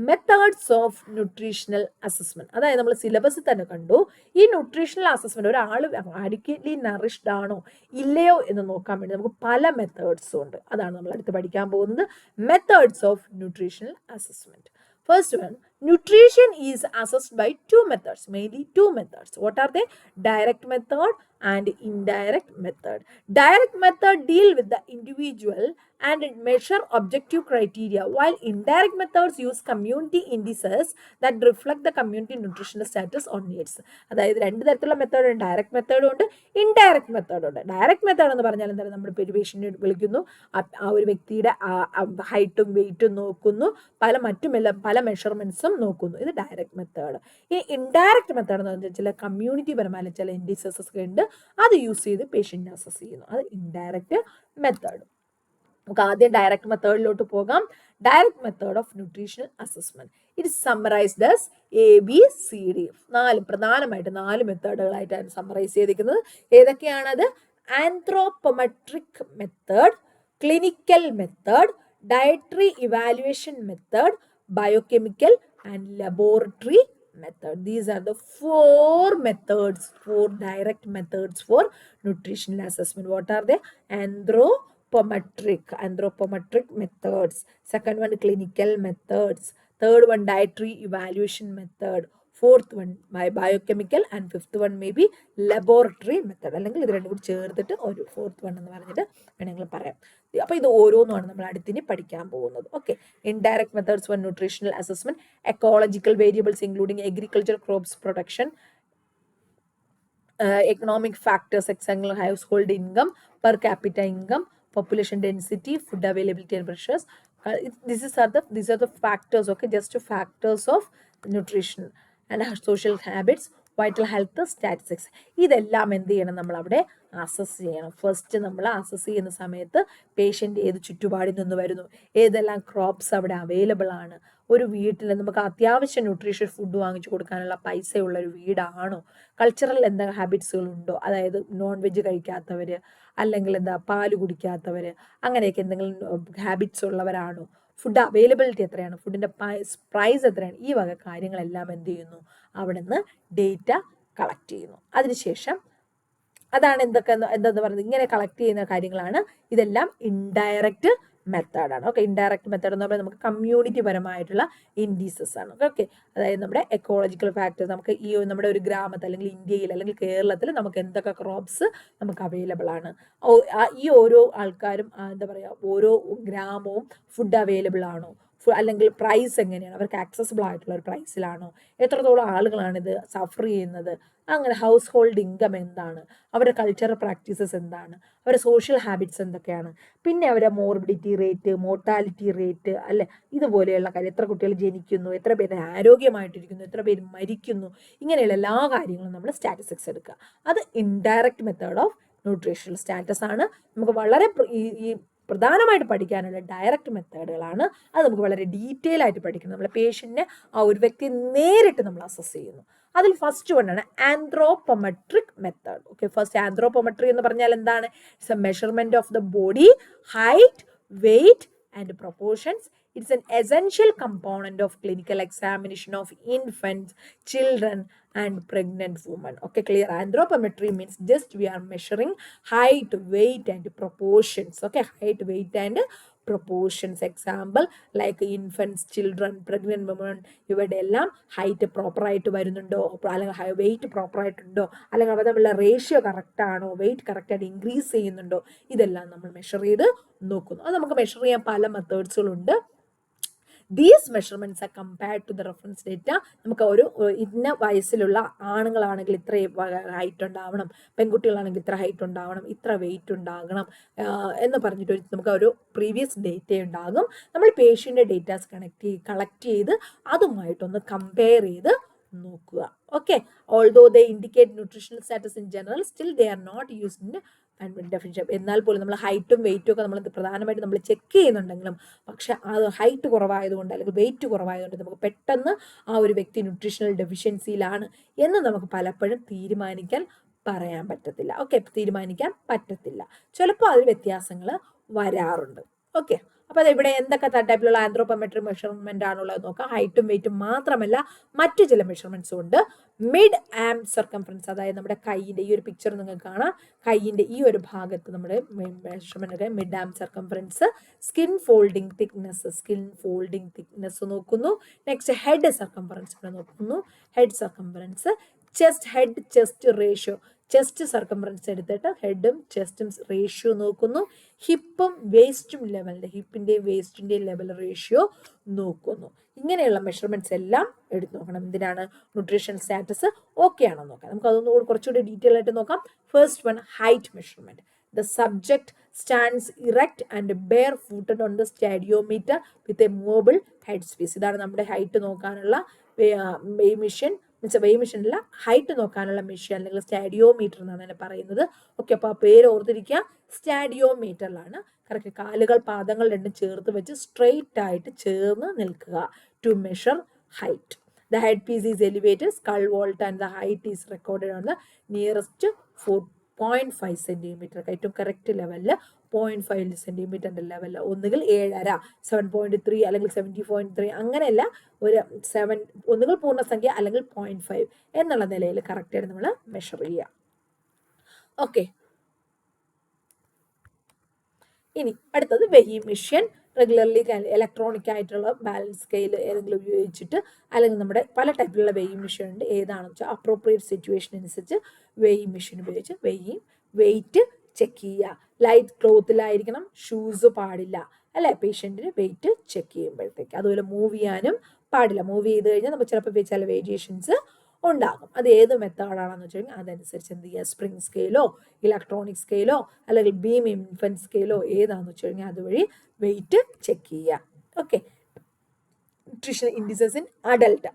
മെത്തേഡ്സ് ഓഫ് ന്യൂട്രീഷണൽ അസസ്മെന്റ്. അതായത് നമ്മൾ സിലബസിൽ തന്നെ കണ്ടു, ഈ ന്യൂട്രീഷണൽ അസസ്മെന്റ് ഒരാൾ അഡിക്വേറ്റ്ലി നറിഷ്ഡ് ആണോ ഇല്ലയോ എന്ന് നോക്കാൻ വേണ്ടി നമുക്ക് പല മെത്തേഡ്സും ഉണ്ട്. അതാണ് നമ്മൾ അടുത്ത് പഠിക്കാൻ പോകുന്നത്, methods of nutritional assessment. First one, nutrition is assessed by two methods, mainly two methods. What are they? Direct method and indirect method. Direct method deal with the individual and measure objective criteria, while indirect methods use community indices that reflect the community nutritional status or needs. അതായത് രണ്ട് തരത്തിലുള്ള മെത്തേഡ് ഉണ്ട്, ഡയറക്റ്റ് മെത്തേഡും ഉണ്ട്, ഇൻഡയറക്റ്റ് മെത്തേഡും ഉണ്ട്. ഡയറക്റ്റ് മെത്തേഡ് എന്ന് പറഞ്ഞാൽ എന്താണ്? നമ്മൾ പേഷ്യന്റിനെ വിളിക്കുന്നു, ആ ഒരു വ്യക്തിയുടെ ഹൈറ്റും വെയിറ്റും നോക്കുന്നു, പല മെഷർമെന്റ്സും നോക്കുന്നു. ഇത് ഡയറക്റ്റ് മെത്തേഡ്. ഈ ഇൻഡയറക്റ്റ് മെത്തേഡ് എന്ന് പറഞ്ഞാൽ ചില കമ്മ്യൂണിറ്റി പരമായ ചില ഇൻഡിസസ് ഒക്കെ ഉണ്ട്, അത് യൂസ് ചെയ്ത് പേഷ്യന്റിനെ അസസ് ചെയ്യുന്നു. അത് ഇൻഡയറക്റ്റ് മെത്തേഡ്. നമുക്ക് ആദ്യം ഡയറക്റ്റ് മെത്തേഡിലോട്ട് പോകാം. Direct method of nutritional assessment. It summarised as ABCD. പ്രധാനമായിട്ട് 4 മെത്തേഡുകളായിട്ടാണ് സമ്മറൈസ് ചെയ്തിരിക്കുന്നത്. ഏതൊക്കെയാണത്? anthropometric method, clinical method, dietary evaluation method, biochemical and laboratory method. These are the 4 methods, 4 direct methods for nutritional assessment. What are they? Anthropometric methods. Second one, clinical methods. Third one, dietary evaluation method. Fourth one, biochemical, and fifth one may be laboratory method. അല്ലെങ്കിൽ ഇത് രണ്ടും കൂടി ചേർത്തിട്ട് ഒരു ഫോർത്ത് വൺ എന്ന് പറഞ്ഞിട്ട് വേണമെങ്കിൽ പറയാം. അപ്പോൾ ഇത് ഓരോന്നുമാണ് നമ്മൾ അടുത്തിന് പഠിക്കാൻ പോകുന്നത്. Okay, indirect methods four nutritional assessment, ecological variables including agriculture crops production, economic factors, example household income, per capita income, population density, food availability and pressures. These are the factors, okay, just factors of nutrition and social habits, vital health statistics. ഇതെല്ലാം എന്ത് ചെയ്യണം, നമ്മൾ അവിടെ അസസ് ചെയ്യണം. ഫസ്റ്റ് നമ്മൾ അസസ് ചെയ്യുന്ന സമയത്ത് പേഷ്യൻ്റ് ഏത് ചുറ്റുപാടിൽ നിന്ന് വരുന്നു, ഏതെല്ലാം ക്രോപ്സ് അവിടെ അവൈലബിൾ ആണ്, ഒരു വീട്ടിൽ നമുക്ക് അത്യാവശ്യം ന്യൂട്രീഷ്യസ് ഫുഡ് വാങ്ങിച്ചു കൊടുക്കാനുള്ള പൈസയുള്ള ഒരു വീടാണോ, കൾച്ചറൽ എന്താ ഹാബിറ്റ്സുകളുണ്ടോ, അതായത് നോൺ വെജ് കഴിക്കാത്തവർ, അല്ലെങ്കിൽ എന്താ പാല് കുടിക്കാത്തവർ, അങ്ങനെയൊക്കെ എന്തെങ്കിലും ഹാബിറ്റ്സ് ഉള്ളവരാണോ, ഫുഡ് അവൈലബിലിറ്റി എത്രയാണ്, ഫുഡിൻ്റെ പ്രൈസ് എത്രയാണ്, ഈ വക കാര്യങ്ങളെല്ലാം എന്ത് ചെയ്യുന്നു, അവിടെ നിന്ന് ഡേറ്റ കളക്ട് ചെയ്യുന്നു. അതിനുശേഷം അതാണ് എന്താന്ന് പറയുന്നത്, ഇങ്ങനെ കളക്ട് ചെയ്യുന്ന കാര്യങ്ങളാണ് ഇതെല്ലാം ഇൻഡയറക്റ്റ് മെത്തേഡാണ്. ഓക്കെ, ഇൻഡയറക്റ്റ് മെത്തേഡ് എന്ന് പറയുന്നത് നമുക്ക് കമ്മ്യൂണിറ്റി പരമായിട്ടുള്ള ഇൻഡീസസ് ആണ്. ഓക്കെ, അതായത് നമ്മുടെ എക്കോളജിക്കൽ ഫാക്ടേഴ്സ്, നമുക്ക് ഈ നമ്മുടെ ഒരു ഗ്രാമത്തിൽ അല്ലെങ്കിൽ ഇന്ത്യയിൽ അല്ലെങ്കിൽ കേരളത്തിൽ നമുക്ക് എന്തൊക്കെ ക്രോപ്സ് നമുക്ക് അവൈലബിൾ ആണ്, ഈ ഓരോ ആൾക്കാരും എന്താ പറയുക, ഓരോ ഗ്രാമവും ഫുഡ് അവൈലബിൾ ആണോ, അല്ലെങ്കിൽ പ്രൈസ് എങ്ങനെയാണ്, അവർക്ക് ആക്സസിബിൾ ആയിട്ടുള്ള ഒരു പ്രൈസിലാണോ, എത്രത്തോളം ആളുകളാണിത് സഫർ ചെയ്യുന്നത്, അങ്ങനെ ഹൗസ് ഹോൾഡ് ഇൻകം എന്താണ്, അവരുടെ കൾച്ചറൽ പ്രാക്ടീസസ് എന്താണ്, അവരുടെ സോഷ്യൽ ഹാബിറ്റ്സ് എന്തൊക്കെയാണ്, പിന്നെ അവരുടെ മോർബിഡിറ്റി റേറ്റ്, മോർട്ടാലിറ്റി റേറ്റ്, അല്ലെ, ഇതുപോലെയുള്ള കാര്യം, എത്ര കുട്ടികൾ ജനിക്കുന്നു, എത്ര പേര് ആരോഗ്യമായിട്ടിരിക്കുന്നു, എത്ര പേര് മരിക്കുന്നു, ഇങ്ങനെയുള്ള എല്ലാ കാര്യങ്ങളും നമ്മൾ സ്റ്റാറ്റിസ്റ്റിക്സ് എടുക്കുക. അത് indirect method of nutritional status ആണ്. നമുക്ക് വളരെ ഈ പ്രധാനമായിട്ട് പഠിക്കാനുള്ള ഡയറക്റ്റ് മെത്തേഡുകളാണ്. അത് നമുക്ക് വളരെ ഡീറ്റെയിൽ ആയിട്ട് പഠിക്കണം. നമ്മളെ പേഷ്യൻറ്റിനെ ആ ഒരു വ്യക്തിയെ നേരിട്ട് നമ്മൾ അസസ് ചെയ്യുന്നു. അതിൽ ഫസ്റ്റ് വണ്ണാണ് anthropometric method. Okay, first anthropometry എന്ന് പറഞ്ഞാൽ എന്താണ്? It's a measurement of the body height, weight and proportions. It's an essential component of clinical examination of infants, children and pregnant women. Okay, clear? Anthropometry means just we are measuring height, weight and proportions. Okay, height, weight and proportions. Example like infants, children, pregnant women, ഇവരുടെ എല്ലാം ഹൈറ്റ് പ്രോപ്പറായിട്ട് വരുന്നുണ്ടോ, അല്ലെങ്കിൽ വെയിറ്റ് പ്രോപ്പറായിട്ടുണ്ടോ, അല്ലെങ്കിൽ അവർ തമ്മിലുള്ള റേഷ്യോ കറക്റ്റാണോ, വെയിറ്റ് കറക്റ്റായിട്ട് ഇൻക്രീസ് ചെയ്യുന്നുണ്ടോ, ഇതെല്ലാം നമ്മൾ മെഷർ ചെയ്ത് നോക്കുന്നു. അത് നമുക്ക് മെഷർ ചെയ്യാൻ പല മെത്തേഡ്സുകളുണ്ട്. These measurements are compared to the reference data. നമുക്ക് ഒരു ഇന്ന വയസ്സിലുള്ള ആണുങ്ങളാണെങ്കിൽ ഇത്ര ഹൈറ്റ് ഉണ്ടാവണം, പെൺകുട്ടികളാണെങ്കിൽ ഇത്ര ഹൈറ്റ് ഉണ്ടാവണം, ഇത്ര വെയിറ്റ് ഉണ്ടാകണം എന്ന് പറഞ്ഞിട്ട് നമുക്ക് ഒരു പ്രീവിയസ് ഡേറ്റ ഉണ്ടാകും. നമ്മൾ പേഷ്യൻ്റെ ഡേറ്റാസ് കളക്ട് ചെയ്ത് അതുമായിട്ടൊന്ന് കമ്പയർ ചെയ്ത് നോക്കുക. Okay, although they indicate nutritional status in general, still they are not used in definition. എന്നാൽ പോലും നമ്മൾ ഹൈറ്റും വെയിറ്റും ഒക്കെ നമ്മൾ പ്രധാനമായിട്ട് നമ്മൾ ചെക്ക് ചെയ്യുന്നുണ്ടെങ്കിലും, പക്ഷെ അത് ഹൈറ്റ് കുറവായതുകൊണ്ട് അല്ലെങ്കിൽ വെയിറ്റ് കുറവായതുകൊണ്ട് നമുക്ക് പെട്ടെന്ന് ആ ഒരു വ്യക്തി ന്യൂട്രീഷണൽ ഡെഫിഷ്യൻസിയിലാണ് എന്ന് നമുക്ക് പലപ്പോഴും പറയാൻ പറ്റത്തില്ല. ഓക്കെ, തീരുമാനിക്കാൻ പറ്റത്തില്ല. ചിലപ്പോൾ അതിൽ വ്യത്യാസങ്ങൾ വരാറുണ്ട്. ഓക്കെ, അപ്പോൾ അത് ഇവിടെ എന്തൊക്കെ ടൈപ്പിലുള്ള ആന്ത്രോപോമെട്രിക് മെഷർമെന്റ് ആണുള്ളത് നോക്കാം. ഹൈറ്റും വെയിറ്റും മാത്രമല്ല മറ്റു ചില മെഷർമെന്റ്സും ഉണ്ട്. മിഡ് ആം സർക്കംഫറൻസ്, അതായത് നമ്മുടെ കൈയിൻ്റെ ഈ ഒരു പിക്ചർ നിങ്ങൾക്ക് കാണാം, കൈയിൻ്റെ ഈ ഒരു ഭാഗത്ത് നമ്മുടെ measurement mid arm circumference. Skin folding thickness നോക്കുന്നു. നെക്സ്റ്റ് ഹെഡ് സർക്കംഫറൻസ് ഇവിടെ നോക്കുന്നു, head circumference. Chest ratio, chest circumference എടുത്തിട്ട് ഹെഡും ചെസ്റ്റും റേഷ്യോ നോക്കുന്നു. ഹിപ്പും വേസ്റ്റും ലെവലിൻ്റെ, ഹിപ്പിൻ്റെയും വേസ്റ്റിൻ്റെയും ലെവൽ റേഷ്യോ നോക്കുന്നു. ഇങ്ങനെയുള്ള മെഷർമെൻറ്റ്സ് എല്ലാം എടുത്ത് നോക്കണം. എന്തിനാണ്? ന്യൂട്രീഷൻ സ്റ്റാറ്റസ് ഓക്കെ ആണോ നോക്കാം. നമുക്ക് അതൊന്നും കുറച്ചുകൂടി ഡീറ്റെയിൽ ആയിട്ട് നോക്കാം. First one, height measurement. The subject stands erect and barefooted on the stadiometer with a mobile head space. ഇതാണ് നമ്മുടെ ഹൈറ്റ് നോക്കാനുള്ള മെഷീൻ. മെഷീൻ അല്ല, ഹൈറ്റ് നോക്കാനുള്ള മെഷീൻ അല്ലെങ്കിൽ സ്റ്റാഡിയോമീറ്റർ എന്നാണ് അതിനെ പറയുന്നത്. ഓക്കെ, അപ്പോൾ ആ പേര് ഓർത്തിരിക്കുക, സ്റ്റാഡിയോമീറ്ററിലാണ്. കറക്റ്റ് കാലുകൾ പാദങ്ങൾ രണ്ടും ചേർത്ത് വെച്ച് സ്ട്രെയിറ്റ് ആയിട്ട് ചേർന്ന് നിൽക്കുക to measure height. The headpiece is elevated, skull vault and the height is recorded on the nearest 0.5 centimetre, ഏറ്റവും കറക്റ്റ് ലെവലിൽ 0.5 സെൻറ്റിമീറ്ററിൻ്റെ ലെവലിൽ, ഒന്നുകിൽ 7.5, 7.3 അല്ലെങ്കിൽ 70.3, അങ്ങനെയല്ല, ഒരു 7 ഒന്നുകിൽ പൂർണ്ണസംഖ്യ അല്ലെങ്കിൽ 0.5 എന്നുള്ള നിലയിൽ കറക്റ്റായിട്ട് നമ്മൾ മെഷർ ചെയ്യുക. ഓക്കെ, ഇനി അടുത്തത് വെയിങ് മെഷീൻ. റെഗുലർലി ഇലക്ട്രോണിക് ആയിട്ടുള്ള ബാലൻസ് സ്കെയിൽ ഏതെങ്കിലും ഉപയോഗിച്ചിട്ട്, അല്ലെങ്കിൽ നമ്മുടെ പല ടൈപ്പിലുള്ള വെയിങ് മെഷീൻ ഉണ്ട്. ഏതാണെന്ന് വെച്ചാൽ അപ്രോപ്രിയേറ്റ് സിറ്റുവേഷൻ അനുസരിച്ച് വെയിങ് മെഷീൻ ഉപയോഗിച്ച് വെയിറ്റ് ചെക്ക് ചെയ്യുക. ലൈറ്റ് ക്ലോത്തിലായിരിക്കണം, ഷൂസ് പാടില്ല അല്ലെ പേഷ്യൻറ്റിന് വെയിറ്റ് ചെക്ക് ചെയ്യുമ്പോഴത്തേക്ക്. അതുപോലെ മൂവ് ചെയ്യാനും പാടില്ല. മൂവ് ചെയ്ത് കഴിഞ്ഞാൽ നമുക്ക് ചിലപ്പോൾ ചില വേരിയേഷൻസ് ഉണ്ടാകും. അത് ഏത് മെത്തേഡാണെന്ന് വെച്ച് കഴിഞ്ഞാൽ അതനുസരിച്ച് എന്ത് ചെയ്യുക, സ്പ്രിംഗ് സ്കെയിലോ ഇലക്ട്രോണിക് സ്കെയിലോ അല്ലെങ്കിൽ ബീം ഇൻഫൻറ്റ് സ്കെയിലോ ഏതാണെന്ന് വെച്ച് കഴിഞ്ഞാൽ അതുവഴി വെയിറ്റ് ചെക്ക് ചെയ്യുക. Okay, nutrition indices in adult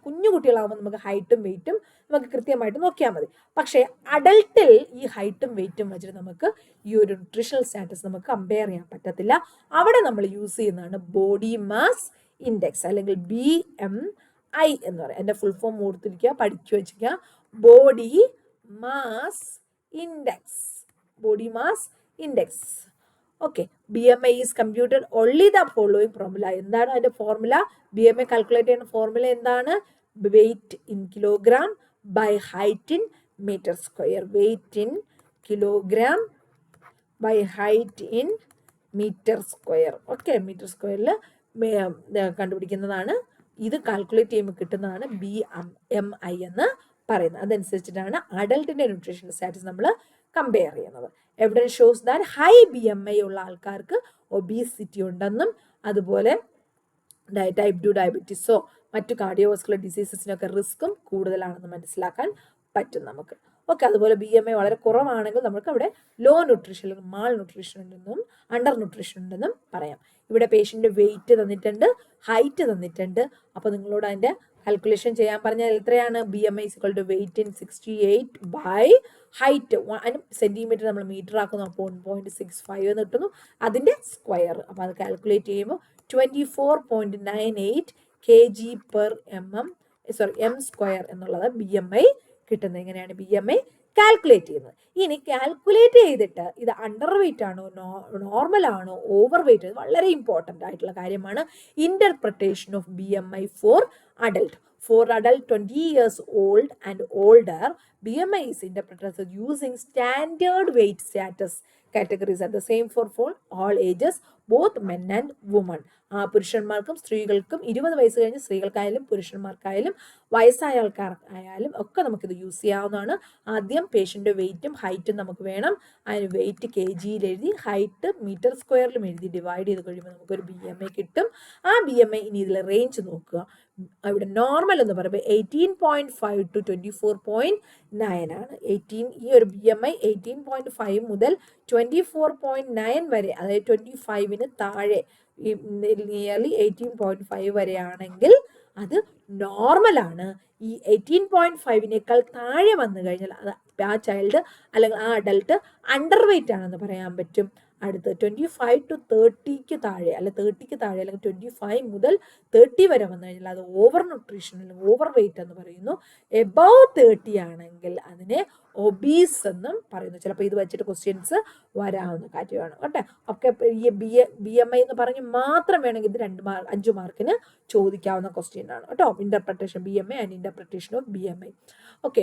കുഞ്ഞു കുട്ടികളാകുമ്പോൾ നമുക്ക് ഹൈറ്റും വെയിറ്റും നമുക്ക് കൃത്യമായിട്ട് നോക്കിയാൽ മതി. പക്ഷേ അഡൽട്ടിൽ ഈ ഹൈറ്റും വെയിറ്റും വെച്ചിട്ട് നമുക്ക് ഈ ഒരു ന്യൂട്രീഷണൽ സ്റ്റാറ്റസ് നമുക്ക് കമ്പയർ ചെയ്യാൻ പറ്റത്തില്ല. അവിടെ നമ്മൾ യൂസ് ചെയ്യുന്നതാണ് ബോഡി മാസ് ഇൻഡെക്സ് അല്ലെങ്കിൽ BMI എന്ന് പറയും. എൻ്റെ ഫുൾ ഫോം കൊടുത്തിരിക്കുക, പഠിച്ചു വെച്ചിരിക്കുക. Body mass index. Okay, BMI is computed only the following formula. എന്താണ് അതിൻ്റെ ഫോർമുല? BMI കാൽക്കുലേറ്റ് ചെയ്യുന്ന ഫോർമുല എന്താണ്? Weight in kilogram by height in metre square. Weight in kilogram by height in metre square. Okay, metre സ്ക്വയറിൽ കണ്ടുപിടിക്കുന്നതാണ്. ഇത് കാൽക്കുലേറ്റ് ചെയ്യുമ്പോൾ കിട്ടുന്നതാണ് BMI എന്ന് പറയുന്നത്. അതനുസരിച്ചിട്ടാണ് അഡൽട്ടിൻ്റെ ന്യൂട്രീഷൻ സ്റ്റാറ്റസ് നമ്മൾ കമ്പയർ ചെയ്യുന്നത്. Evidence shows that high BMI ഉള്ള ആൾക്കാർക്ക് ഒബീസിറ്റി ഉണ്ടെന്നും അതുപോലെ ടൈപ്പ് 2 ഡയബറ്റീസോ മറ്റു കാർഡിയോവാസ്കുലർ ഡിസീസസിനൊക്കെ റിസ്ക്കും കൂടുതലാണെന്ന് മനസ്സിലാക്കാൻ പറ്റും നമുക്ക്. ഓക്കെ, അതുപോലെ BMI വളരെ കുറവാണെങ്കിൽ നമുക്ക് അവിടെ ലോ ന്യൂട്രീഷൻ അല്ലെങ്കിൽ മാൾ ന്യൂട്രീഷൻ ഉണ്ടെന്നും അണ്ടർ ന്യൂട്രീഷൻ ഉണ്ടെന്നും പറയാം. ഇവിടെ പേഷ്യൻ്റ് വെയിറ്റ് തന്നിട്ടുണ്ട്, ഹൈറ്റ് തന്നിട്ടുണ്ട്. അപ്പോൾ നിങ്ങളോട് അതിൻ്റെ കാൽക്കുലേഷൻ ചെയ്യാൻ പറഞ്ഞാൽ എത്രയാണ്? BMI = weight in 68 by height. Centimetre നമ്മൾ മീറ്റർ ആക്കുന്നു, അപ്പോൾ 1.65 എന്ന് കിട്ടുന്നു, അതിൻ്റെ സ്ക്വയർ. അപ്പോൾ അത് കാൽക്കുലേറ്റ് ചെയ്യുമ്പോൾ 24.98 kg/m² എന്നുള്ളത് BMI കിട്ടുന്നത്. എങ്ങനെയാണ് BMI കാൽക്കുലേറ്റ് ചെയ്യുന്നത്? ഇനി കാൽക്കുലേറ്റ് ചെയ്തിട്ട് ഇത് അണ്ടർ വെയിറ്റ് ആണോ നോർമൽ ആണോ ഓവർ വെയിറ്റ്, വളരെ ഇമ്പോർട്ടൻ്റ് ആയിട്ടുള്ള കാര്യമാണ്. Interpretation of BMI for adult. For adult 20 years old and older, BMI is interpreted as using standard weight status categories are the same for all ages, both men and women. പുരുഷന്മാർക്കും സ്ത്രീകൾക്കും 20 വയസ്സ് കഴിഞ്ഞ് സ്ത്രീകൾക്കായാലും പുരുഷന്മാർക്കായാലും വയസ്സായ ആൾക്കാർക്കായാലും ഒക്കെ നമുക്കിത് യൂസ് ചെയ്യാവുന്നതാണ്. ആദ്യം പേഷ്യൻ്റെ വെയിറ്റും ഹൈറ്റും നമുക്ക് വേണം. അതിന് വെയിറ്റ് kgയിൽ എഴുതി, ഹൈറ്റ് മീറ്റർ സ്ക്വയറിലും എഴുതി ഡിവൈഡ് ചെയ്ത് കഴിയുമ്പോൾ നമുക്കൊരു BMI കിട്ടും. ആ BMI ഇനി ഇതിലെ റേഞ്ച് നോക്കുക. ഇവിടെ നോർമൽ എന്ന് പറയുമ്പോൾ 18.5 to 24.9 ആണ്. ഈ ഒരു BMI 18.5 മുതൽ 24.9 വരെ, അതായത് 25-ന് താഴെ, നിയർലി 18.5 വരെയാണെങ്കിൽ അത് നോർമലാണ്. ഈ 18.5-നേക്കാൾ താഴെ വന്നു കഴിഞ്ഞാൽ അത് ആ ചൈൽഡ് അല്ലെങ്കിൽ ആ അഡൽട്ട് അണ്ടർ വെയിറ്റ് ആണെന്ന് പറയാൻ പറ്റും. അടുത്ത് 25 to 30-ക്ക് താഴെ അല്ലെങ്കിൽ 30-ക്ക് താഴെ അല്ലെങ്കിൽ 25 മുതൽ 30 വരെ വന്നു കഴിഞ്ഞാൽ അത് ഓവർ ന്യൂട്രീഷൻ അല്ലെങ്കിൽ ഓവർ വെയിറ്റ് എന്ന് പറയുന്നു. എബവ് 30 ആണെങ്കിൽ അതിനെ ഒബീസ് എന്നും പറയുന്നു. ചിലപ്പോൾ ഇത് വെച്ചിട്ട് ക്വസ്റ്റ്യൻസ് വരാവുന്ന കാര്യമാണ് കേട്ടോ. ഒക്കെ ഈ BMI എന്ന് പറഞ്ഞ് മാത്രം വേണമെങ്കിൽ ഇത് 5 മാർക്കിന് ചോദിക്കാവുന്ന ക്വസ്റ്റ്യൻ ആണ് കേട്ടോ. Interpretation BMI and interpretation of BMI. Okay,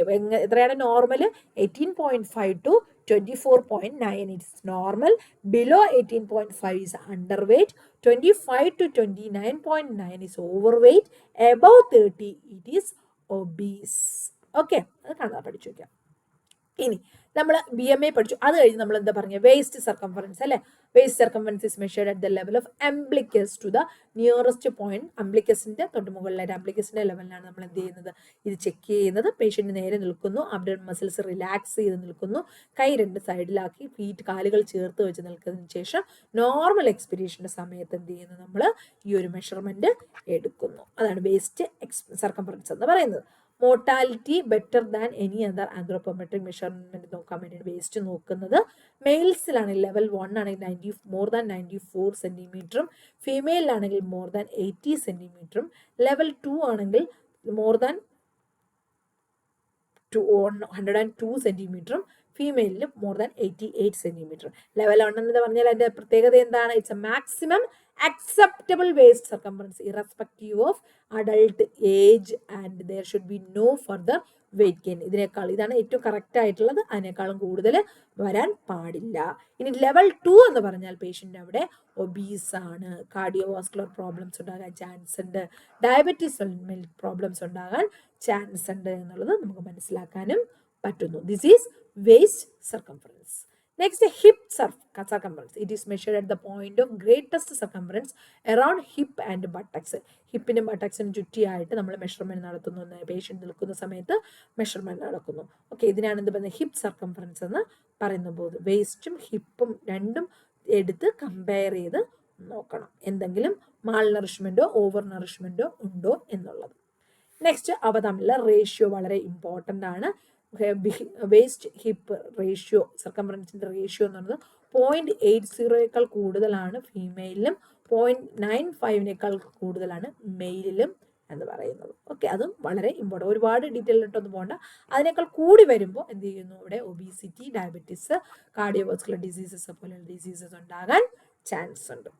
എത്രയാണ് normal? 18.5 to 24.9 is normal. Below 18.5 is underweight. 25 to 29.9 is overweight. Above 30 it is obese. Okay, അത് കാണാൻ പഠിച്ചു വയ്ക്കാം. ഇനി നമ്മൾ BMI പഠിച്ചു. അത് കഴിഞ്ഞ് നമ്മൾ എന്താ പറഞ്ഞ വേസ്റ്റ് സർക്കംഫറൻസ് അല്ലേ? Waist circumference is measured at the level of umbilicus to the nearest point. അംബ്ലിക്കസിന്റെ തൊട്ട് മുകളിലായിട്ട് അംബ്ലിക്കസിന്റെ ലെവലിലാണ് നമ്മൾ എന്ത് ചെയ്യുന്നത്? ഇത് ചെക്ക് ചെയ്യുന്നത്. പേഷ്യന്റ് നേരെ നിൽക്കുന്നു, അബ്ഡോമിനൽ മസിൽസ് റിലാക്സ് ചെയ്ത് നിൽക്കുന്നു, കൈ 2 സൈഡിലാക്കി കാലുകൾ ചേർത്ത് വെച്ച് നിൽക്കുന്നതിന് ശേഷം നോർമൽ എക്സ്പിരേഷന്റെ സമയത്ത് എന്ത് ചെയ്യുന്നു? നമ്മൾ ഈ ഒരു മെഷർമെന്റ് എടുക്കുന്നു. അതാണ് വേസ്റ്റ് സർക്കംഫറൻസ് എന്ന് പറയുന്നത്. Mortality better than any other anthropometric measurement നോക്കാൻ വേണ്ടിയിട്ട് വേസ്റ്റ് നോക്കുന്നത്. മെയിൽസിലാണെങ്കിൽ ലെവൽ 1 ആണെങ്കിൽ മോർ ദാൻ 94 സെന്റിമീറ്ററും, ഫീമെയിലാണെങ്കിൽ മോർ ദാൻ 80 സെന്റിമീറ്ററും, ലെവൽ 2 ആണെങ്കിൽ മോർ ദാൻ 102 സെന്റിമീറ്ററും, ഫീമെയിലിന് മോർ ദാൻ 88 സെന്റിമീറ്റർ. ലെവൽ 1 എന്ന് പറഞ്ഞാൽ അതിന്റെ പ്രത്യേകത എന്താണ്? It's a maximum acceptable waist circumference irrespective of adult age and there should be no further weight gain. ഇതിനേക്കാൾ ഇതാണ് ഏറ്റവും കറക്റ്റ് ആയിട്ടുള്ളത്. അതിനേക്കാളും കൂടുതൽ വരാൻ പാടില്ല. ഇനി ലെവൽ 2 എന്ന് പറഞ്ഞാൽ പേഷ്യന്റ് അവിടെ ഒബീസ് ആണ്, കാർഡിയോവാസ്കുലർ പ്രോബ്ലംസ് ഉണ്ടാകാൻ ചാൻസ് ഉണ്ട്, ഡയബറ്റീസ് പ്രോബ്ലംസ് ഉണ്ടാകാൻ ചാൻസ് ഉണ്ട് എന്നുള്ളത് നമുക്ക് മനസ്സിലാക്കാനും പറ്റുന്നു. This is waist circumference. Next, hip circumference. It is measured at the point of greatest circumference around hip and buttocks. ഹിപ്പിനും ബട്ടക്സിനും ചുറ്റിയായിട്ട് നമ്മൾ മെഷർമെന്റ് നടത്തുന്നു. പേഷ്യന്റ് നിൽക്കുന്ന സമയത്ത് മെഷർമെന്റ് നടക്കുന്നു. ഓക്കെ, ഇതിനാണ് എന്ത് പറയുന്നത്? ഹിപ്പ് സർക്കംഫറൻസ് എന്ന് പറയുമ്പോൾ വേസ്റ്റും ഹിപ്പും രണ്ടും എടുത്ത് കമ്പയർ ചെയ്ത് നോക്കണം, എന്തെങ്കിലും മാൾ നറിഷ്മെന്റോ ഓവർ നറിഷ്മെന്റോ ഉണ്ടോ എന്നുള്ളത്. നെക്സ്റ്റ്, അവ തമ്മിലുള്ള റേഷ്യോ വളരെ ഇമ്പോർട്ടൻ്റ് ആണ്. വേസ്റ്റ് ഹിപ്പ് റേഷ്യോ, സർക്കംഫറൻസിന്റെ റേഷ്യോ എന്ന് പറയുന്നത് 0.80 കൂടുതലാണ് ഫീമെയിലിലും 0.95 കൂടുതലാണ് മെയിലിലും എന്ന് പറയുന്നത്. ഓക്കെ, അതും വളരെ ഇമ്പോർട്ടൻ്റ്. ഒരുപാട് ഡീറ്റെയിൽ ഇട്ടൊന്നും പോകണ്ട. അതിനേക്കാൾ കൂടി വരുമ്പോൾ എന്ത് ചെയ്യുന്നു? ഇവിടെ ഒബീസിറ്റി, ഡയബറ്റീസ്, കാർഡിയോവാസ്കുലർ ഡിസീസസ് പോലെയുള്ള ഡിസീസസ് ഉണ്ടാകാൻ ചാൻസ് ഉണ്ട്.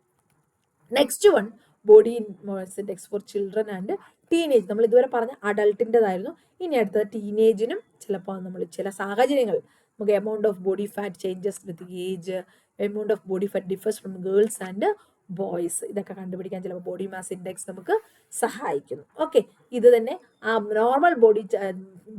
Next one, body index for children and teenage. നമ്മൾ ഇതുവരെ പറഞ്ഞ അഡൾട്ടിൻ്റെതായിരുന്നു. ഇനി അടുത്തത് ടീനേജിനും ചിലപ്പോൾ നമ്മൾ ചില സാഹചര്യങ്ങൾ നമുക്ക് amount of body fat changes with age, amount of body fat differs from girls and boys, ഇതൊക്കെ കണ്ടുപിടിക്കാൻ ചിലപ്പോൾ ബോഡി മാസ് ഇൻഡെക്സ് നമുക്ക് സഹായിക്കുന്നു. ഓക്കെ, ഇത് തന്നെ ആ നോർമൽ ബോഡി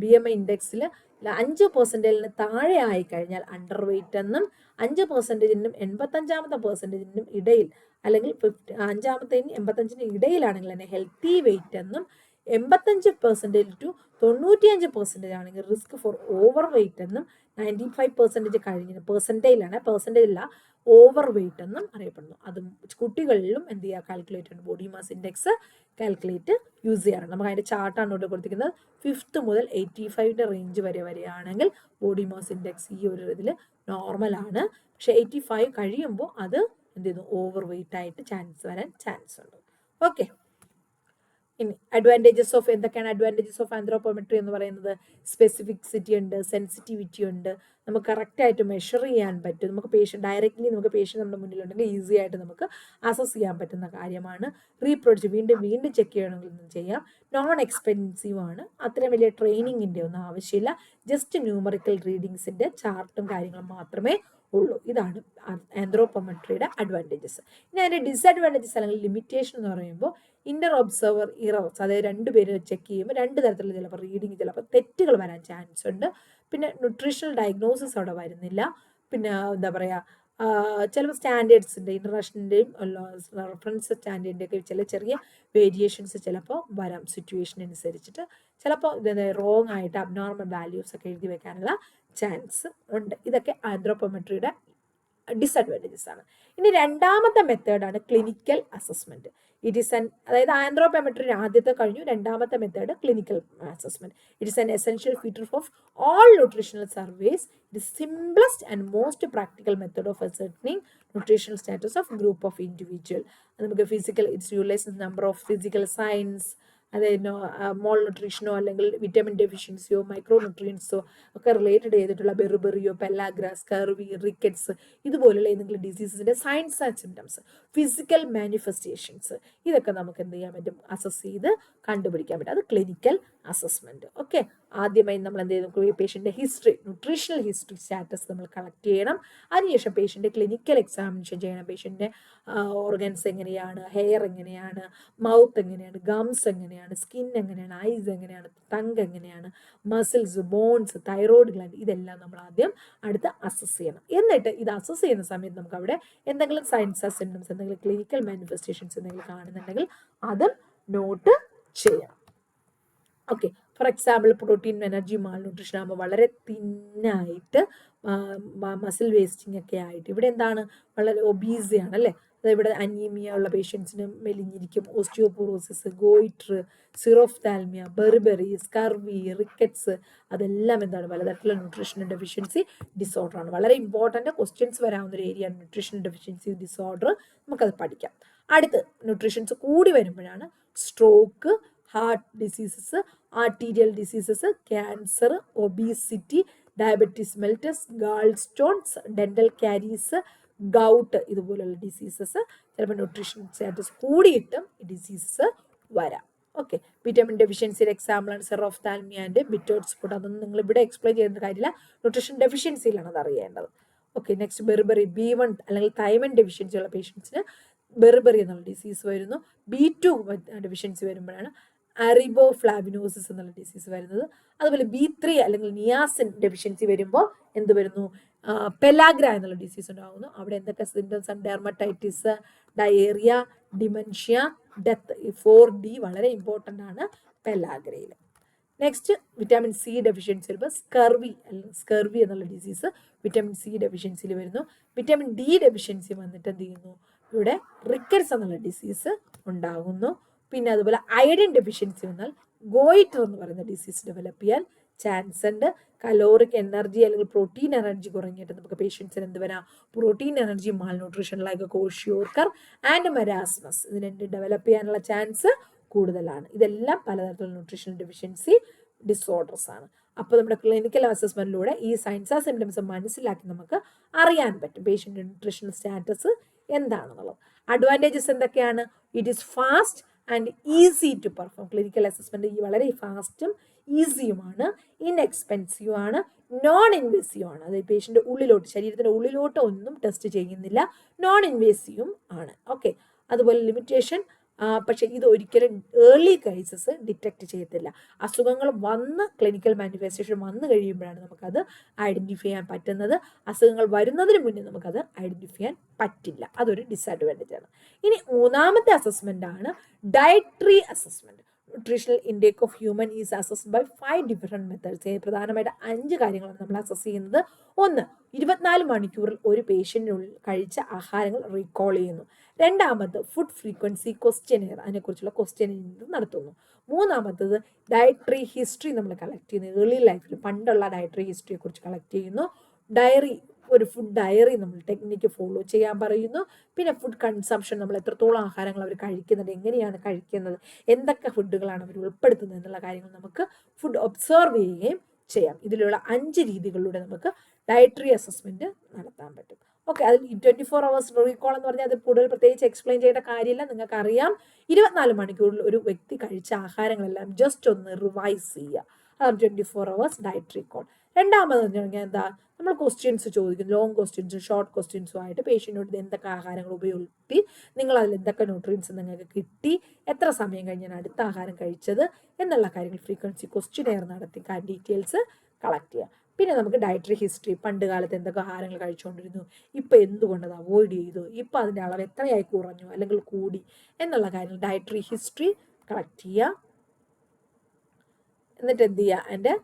BMI ഇൻഡെക്സിൽ 5% താഴെ ആയി കഴിഞ്ഞാൽ അണ്ടർ വെയ്റ്റ് എന്നും 5%നും 85% ഇടയിൽ, അല്ലെങ്കിൽ 5-ാമത്തേനും 85-നും ഇടയിലാണെങ്കിൽ തന്നെ ഹെൽത്തി വെയ്റ്റ് എന്നും, 85% to 95% ആണെങ്കിൽ റിസ്ക് ഫോർ ഓവർ വെയ്റ്റ് എന്നും, 95% കഴിഞ്ഞ പെർസെൻറ്റേജില്ല ഓവർ വെയ്റ്റ് എന്നും അറിയപ്പെടുന്നു. അതും കുട്ടികളിലും എന്ത് ചെയ്യുക? കാൽക്കുലേറ്റ് ആണ്, body mass index calculate use ചെയ്യാറുണ്ട്. നമുക്ക് അതിൻ്റെ ചാർട്ടാണ് ഇവിടെ കൊടുത്തിരിക്കുന്നത്. 5th മുതൽ 85ന്റെ റേഞ്ച് വരെയാണെങ്കിൽ ബോഡി മാസ് ഇൻഡെക്സ് ഈ ഒരു ഇതിൽ നോർമലാണ്. പക്ഷെ 85 കഴിയുമ്പോൾ അത് എന്ത് ചെയ്യുന്നു? ഓവർ വെയ്റ്റ് ആയിട്ട് വരാൻ ചാൻസ് ഉണ്ട്. ഓക്കെ, ഇനി അഡ്വാൻറ്റേജസ് ഓഫ്, എന്തൊക്കെയാണ് അഡ്വാൻറ്റേജസ് ഓഫ് ആന്ത്രോപോമെട്രി എന്ന് പറയുന്നത്? സ്പെസിഫിസിറ്റി ഉണ്ട്, സെൻസിറ്റിവിറ്റി ഉണ്ട്, നമുക്ക് കറക്റ്റായിട്ട് മെഷർ ചെയ്യാൻ പറ്റും, നമുക്ക് ഡയറക്റ്റ്ലി നമുക്ക് പേഷ്യൻ്റ് നമ്മുടെ മുന്നിലുണ്ടെങ്കിൽ ഈസി ആയിട്ട് നമുക്ക് അസസ് ചെയ്യാൻ പറ്റുന്ന കാര്യമാണ്. റീപ്രൊഡ്യൂസ് വീണ്ടും ചെക്ക് ചെയ്യണമെങ്കിൽ ചെയ്യാം. നോൺ എക്സ്പെൻസീവ് ആണ്, അത്രയും വലിയ ട്രെയിനിങ്ങിൻ്റെ ഒന്നും ആവശ്യമില്ല. ജസ്റ്റ് ന്യൂമറിക്കൽ റീഡിങ്സിൻ്റെ ചാർട്ടും കാര്യങ്ങളും മാത്രമേ ഉള്ളൂ. ഇതാണ് ആന്ത്രോപോമെട്രിയുടെ അഡ്വാൻറ്റേജസ്. ഇനി അതിൻ്റെ ഡിസഡ്വാൻറ്റേജസ് അല്ലെങ്കിൽ ലിമിറ്റേഷൻ എന്ന് പറയുമ്പോൾ ഇന്റർ ഒബ്സർവർ ഇറർസ്, അതായത് 2 പേര് ചെക്ക് ചെയ്യുമ്പോൾ 2 തരത്തിലുള്ള ചിലപ്പോൾ റീഡിങ് ചിലപ്പോൾ തെറ്റുകൾ വരാൻ ചാൻസ് ഉണ്ട്. പിന്നെ ന്യൂട്രീഷണൽ ഡയഗ്നോസിസ് അവിടെ വരുന്നില്ല. പിന്നെ എന്താ പറയുക, ചിലപ്പോൾ സ്റ്റാൻഡേർഡ്സിൻ്റെ ഇൻ്റർനാഷണലിൻ്റെയും റെഫറൻസ് സ്റ്റാൻഡേർഡിൻ്റെ ഒക്കെ ചെറിയ വേരിയേഷൻസ് ചിലപ്പോൾ വരാം. സിറ്റുവേഷൻ അനുസരിച്ചിട്ട് ചിലപ്പോൾ റോങ് ആയിട്ട് അബ്നോർമൽ വാല്യൂസ് ഒക്കെ എഴുതി വെക്കാനുള്ള ചാൻസ് ഉണ്ട്. ഇതൊക്കെ ആന്ത്രോപോമെട്രിയുടെ ഡിസഡ്വാൻറ്റേജസ് ആണ്. ഇനി രണ്ടാമത്തെ മെത്തേഡാണ് ക്ലിനിക്കൽ അസസ്മെന്റ്. അതായത് ആന്ത്രോപോമെട്രി ആദ്യത്തെ കഴിഞ്ഞു, രണ്ടാമത്തെ method clinical assessment. It is an essential feature of all nutritional surveys. It is simplest and most practical method of ascertaining nutritional status of group of individual. നമുക്ക് it's utilize number of physical science, അതായത് മോൾ ന്യൂട്രീഷനോ അല്ലെങ്കിൽ വിറ്റമിൻ ഡെഫിഷ്യൻസിയോ മൈക്രോ ന്യൂട്രിയൻസോ ഒക്കെ റിലേറ്റഡ് ചെയ്തിട്ടുള്ള ബെറിബെറിയോ, പെല്ലാഗ്രാസ്, കർവി, റിക്കറ്റ്സ് ഇതുപോലുള്ള ഏതെങ്കിലും ഡിസീസസിൻ്റെ signs and symptoms, physical manifestations, ഇതൊക്കെ നമുക്ക് എന്ത് ചെയ്യാൻ പറ്റും? അസസ് ചെയ്ത് കണ്ടുപിടിക്കാൻ പറ്റും. അത് ക്ലിനിക്കൽ അസസ്മെന്റ്. ഓക്കെ, ആദ്യമായി നമ്മൾ എന്ത് ചെയ്യും? പേഷ്യൻ്റെ ഹിസ്റ്ററി, ന്യൂട്രീഷണൽ ഹിസ്റ്ററി സ്റ്റാറ്റസ് നമ്മൾ കളക്ട് ചെയ്യണം. അതിനുശേഷം പേഷ്യൻ്റെ ക്ലിനിക്കൽ എക്സാമിനേഷൻ ചെയ്യണം. പേഷ്യൻ്റെ ഓർഗൻസ് എങ്ങനെയാണ്, ഹെയർ എങ്ങനെയാണ്, മൗത്ത് എങ്ങനെയാണ്, ഗംസ് എങ്ങനെയാണ്, സ്കിൻ എങ്ങനെയാണ്, ഐസ് എങ്ങനെയാണ്, ടങ് എങ്ങനെയാണ്, മസിൽസ്, ബോൺസ്, തൈറോയ്ഡ് ഗ്ലാൻഡ്, ഇതെല്ലാം നമ്മൾ ആദ്യം അടുത്ത് അസസ് ചെയ്യണം. എന്നിട്ട് ഇത് അസസ് ചെയ്യുന്ന സമയത്ത് നമുക്ക് അവിടെ എന്തെങ്കിലും സയൻസ് സിംറ്റംസ്, എന്തെങ്കിലും ക്ലിനിക്കൽ മാനിഫെസ്റ്റേഷൻസ് എന്തെങ്കിലും കാണുന്നുണ്ടെങ്കിൽ അത് നോട്ട് ചെയ്യണം. Okay, for example protein energy Mal nutrition ആകുമ്പോൾ വളരെ തിന്നായിട്ട് മസിൽ വേസ്റ്റിംഗ് ഒക്കെ ആയിട്ട് ഇവിടെ എന്താണ്? വളരെ ഒബീസിയാണ് അല്ലേ? ഇവിടെ അനീമിയ ഉള്ള പേഷ്യൻസിന് മെലിഞ്ഞിരിക്കും, osteoporosis, goitre, xerophthalmia, beriberi, scurvy, rickets, അതെല്ലാം എന്താണ്? പലതരത്തിലുള്ള ന്യൂട്രീഷണൽ ഡെഫിഷ്യൻസി ഡിസോർഡർ ആണ്. വളരെ ഇമ്പോർട്ടൻ്റ് ക്വസ്റ്റ്യൻസ് വരാവുന്ന ഒരു ഏരിയയാണ് ന്യൂട്രീഷണൽ ഡെഫിഷ്യൻസി ഡിസോർഡർ. നമുക്കത് പഠിക്കാം. അടുത്ത് ന്യൂട്രീഷൻസ് കൂടി വരുമ്പോഴാണ് stroke, heart diseases, arterial diseases, cancer, obesity, diabetes mellitus, gall stones, dental caries, gout ഇതുപോലുള്ള ഡിസീസസ് ചിലപ്പോൾ ന്യൂട്രീഷൻ സ്റ്റാറ്റസ് കൂടിയിട്ടും ഈ ഡിസീസസ് വരാം. ഓക്കെ, വിറ്റാമിൻ ഡെഫിഷ്യൻസിയുടെ എക്സാമ്പിളാണ് സെറോഫ്താൽമിയ ആൻഡ് ബിറ്റോട്സ് ഫുഡ്. അതൊന്നും നിങ്ങൾ ഇവിടെ എക്സ്പ്ലെയിൻ ചെയ്യുന്ന കാര്യമില്ല, ന്യൂട്രീഷൻ ഡെഫിഷ്യൻസിയിലാണ് അത് അറിയേണ്ടത്. ഓക്കെ, നെക്സ്റ്റ് ബെർബറി, B1 അല്ലെങ്കിൽ തൈമൻ ഡെഫിഷ്യൻസി ഉള്ള പേഷ്യൻസിന് ബെർബറി എന്നുള്ള ഡിസീസ് വരുന്നു. B2 ഡെഫിഷ്യൻസി വരുമ്പോഴാണ് അറിബോഫ്ലാവിനോസിസ് എന്നുള്ള ഡിസീസ് വരുന്നത്. അതുപോലെ B3 അല്ലെങ്കിൽ നിയാസിൻ ഡെഫിഷ്യൻസി വരുമ്പോൾ എന്ത് വരുന്നു, പെലാഗ്ര എന്നുള്ള ഡിസീസ് ഉണ്ടാകുന്നു. അവിടെ എന്തൊക്കെ സിംറ്റംസ് ആണ്, ഡെർമറ്റൈറ്റിസ്, ഡയേറിയ, ഡിമെൻഷ്യ, ഡെത്ത്. ഈ 4D വളരെ ഇമ്പോർട്ടൻ്റ് ആണ് പെലാഗ്രയിൽ. നെക്സ്റ്റ് വിറ്റാമിൻ സി ഡെഫിഷ്യൻസി വരുമ്പോൾ സ്കർവി എന്നുള്ള ഡിസീസ് വിറ്റാമിൻ സി ഡെഫിഷ്യൻസിയിൽ വരുന്നു. വിറ്റാമിൻ ഡി ഡെഫിഷ്യൻസി വന്നിട്ട് എന്ത് ചെയ്യുന്നു, ഇവിടെ റിക്കറ്റ്സ് എന്നുള്ള ഡിസീസ് ഉണ്ടാകുന്നു. പിന്നെ അതുപോലെ അയഡിൻ ഡെഫിഷ്യൻസി വന്നാൽ ഗോയിറ്റർ എന്ന് പറയുന്ന ഡിസീസ് ഡെവലപ്പ് ചെയ്യാൻ ചാൻസ് ഉണ്ട്. കലോറിക് എനർജി അല്ലെങ്കിൽ പ്രോട്ടീൻ എനർജി കുറഞ്ഞിട്ട് നമുക്ക് പേഷ്യൻസിന് എന്ത് വരാം, protein energy malnutrition like kwashiorkor and marasmus, ഇത് രണ്ടും ഡെവലപ്പ് ചെയ്യാനുള്ള ചാൻസ് കൂടുതലാണ്. ഇതെല്ലാം പലതരത്തിലുള്ള ന്യൂട്രീഷണൽ ഡെഫിഷ്യൻസി ഡിസോർഡേഴ്സ് ആണ്. അപ്പോൾ നമ്മുടെ ക്ലിനിക്കൽ അസസ്മെന്റിലൂടെ ഈ സൈൻസ് ആ സിംറ്റംസ് മനസ്സിലാക്കി നമുക്ക് അറിയാൻ പറ്റും പേഷ്യൻ്റ് ന്യൂട്രീഷണൽ സ്റ്റാറ്റസ് എന്താണെന്നുള്ളത്. അഡ്വാൻറ്റേജസ് എന്തൊക്കെയാണ്, it is fast and easy to perform. Clinical assessment ഈ വളരെ ഫാസ്റ്റും ഈസിയുമാണ്, ഇൻഎക്സ്പെൻസീവ് ആണ്, നോൺ ഇൻവേസീവ് ആണ്. അതായത് പേഷ്യൻ്റെ ഉള്ളിലോട്ട്, ശരീരത്തിൻ്റെ ഉള്ളിലോട്ട് ഒന്നും ടെസ്റ്റ് ചെയ്യുന്നില്ല, നോൺ ഇൻവേസീവും ആണ്. ഓക്കെ, അതുപോലെ ലിമിറ്റേഷൻ, പക്ഷേ ഇത് ഒരിക്കലും ഏർലി കേസസ് ഡിറ്റക്ട് ചെയ്യത്തില്ല. അസുഖങ്ങൾ വന്ന് ക്ലിനിക്കൽ മാനിഫെസ്റ്റേഷൻ വന്നു കഴിയുമ്പോഴാണ് നമുക്കത് ഐഡൻറ്റിഫൈ ചെയ്യാൻ പറ്റുന്നത്. അസുഖങ്ങൾ വരുന്നതിന് മുന്നേ നമുക്കത് ഐഡൻറ്റിഫൈ ചെയ്യാൻ പറ്റില്ല, അതൊരു ഡിസഡ്വാൻറ്റേജ് ആണ്. ഇനി മൂന്നാമത്തെ അസസ്മെൻ്റ് ആണ് dietary assessment. Nutritional intake of human is assessed by 5 different methods. പ്രധാനമായിട്ട് 5 കാര്യങ്ങളാണ് നമ്മൾ അസസ് ചെയ്യുന്നത്. ഒന്ന്, 24 മണിക്കൂറിൽ ഒരു പേഷ്യൻറ്റിനുള്ളിൽ കഴിച്ച ആഹാരങ്ങൾ റീകോൾ ചെയ്യുന്നു. രണ്ടാമത് ഫുഡ് ഫ്രീക്വൻസി ക്വസ്റ്റ്യനെയർ, അതിനെക്കുറിച്ചുള്ള ക്വസ്റ്റ്യനെയർ നടത്തുന്നു. മൂന്നാമത്തത് ഡയറ്ററി ഹിസ്റ്ററി നമ്മൾ കളക്ട് ചെയ്യുന്നു. ഏർലി ലൈഫിൽ പണ്ടുള്ള ഡയറ്ററി ഹിസ്റ്ററിയെ കുറിച്ച് കളക്ട് ചെയ്യുന്നു. ഡയറി, ഒരു ഫുഡ് ഡയറി നമ്മൾ ടെക്നിക്ക് ഫോളോ ചെയ്യാൻ പറയുന്നു. പിന്നെ ഫുഡ് കൺസംഷൻ, നമ്മൾ എത്രത്തോളം ആഹാരങ്ങൾ അവർ കഴിക്കുന്നുണ്ട്, എങ്ങനെയാണ് കഴിക്കുന്നത്, എന്തൊക്കെ ഫുഡുകളാണ് അവർ ഉൾപ്പെടുത്തുന്നത് എന്നുള്ള കാര്യങ്ങൾ നമുക്ക് ഫുഡ് ഒബ്സർവ് ചെയ്യുകയും ചെയ്യാം. ഇതിലുള്ള 5 രീതികളിലൂടെ നമുക്ക് ഡയറ്ററി അസസ്മെന്റ് നടത്താൻ പറ്റും. ഓക്കെ, അതിൽ 24 hours റീകോൾ എന്ന് പറഞ്ഞാൽ അത് കൂടുതൽ പ്രത്യേകിച്ച് എക്സ്പ്ലെയിൻ ചെയ്യേണ്ട കാര്യമില്ല, നിങ്ങൾക്ക് അറിയാം. 24 മണിക്കൂറിൽ ഒരു വ്യക്തി കഴിച്ച ആഹാരങ്ങളെല്ലാം ജസ്റ്റ് ഒന്ന് റിവൈസ് ചെയ്യുക, അതാണ് 24 hours ഡയറ്റ് റീകോൾ. രണ്ടാമത് പറഞ്ഞാൽ എന്താ, നമ്മൾ ക്വസ്റ്റ്യൻസ് ചോദിക്കും, ലോങ് ക്വസ്റ്റ്യൻസും ഷോർട്ട് ക്വസ്റ്റ്യൻസും ആയിട്ട് പേഷ്യൻറ്റിനോട് എന്തൊക്കെ ആഹാരങ്ങൾ ഉപയോഗിച്ച്, നിങ്ങൾ അതിൽ എന്തൊക്കെ ന്യൂട്രിയൻസ് നിങ്ങൾക്ക് കിട്ടി, എത്ര സമയം കഴിഞ്ഞാണ് അടുത്ത ആഹാരം കഴിച്ചത് എന്നുള്ള കാര്യങ്ങൾ ഫ്രീക്വൻസി ക്വസ്റ്റ്യനെയർ നടത്തി ഡീറ്റെയിൽസ് കളക്ട് ചെയ്യുക. പിന്നെ നമുക്ക് ഡയറ്ററി ഹിസ്റ്ററി, പണ്ട് കാലത്ത് എന്തൊക്കെ ആഹാരങ്ങൾ കഴിച്ചുകൊണ്ടിരുന്നു, ഇപ്പോൾ എന്തുകൊണ്ടത് അവോയ്ഡ് ചെയ്തു, ഇപ്പോൾ അതിൻ്റെ അളവ് എത്രയായി കുറഞ്ഞു അല്ലെങ്കിൽ കൂടി എന്നുള്ള കാര്യങ്ങൾ ഡയറ്ററി ഹിസ്റ്ററി കളക്ട് ചെയ്യുക. എന്നിട്ട് എന്ത് ചെയ്യുക, അതിൻ്റെ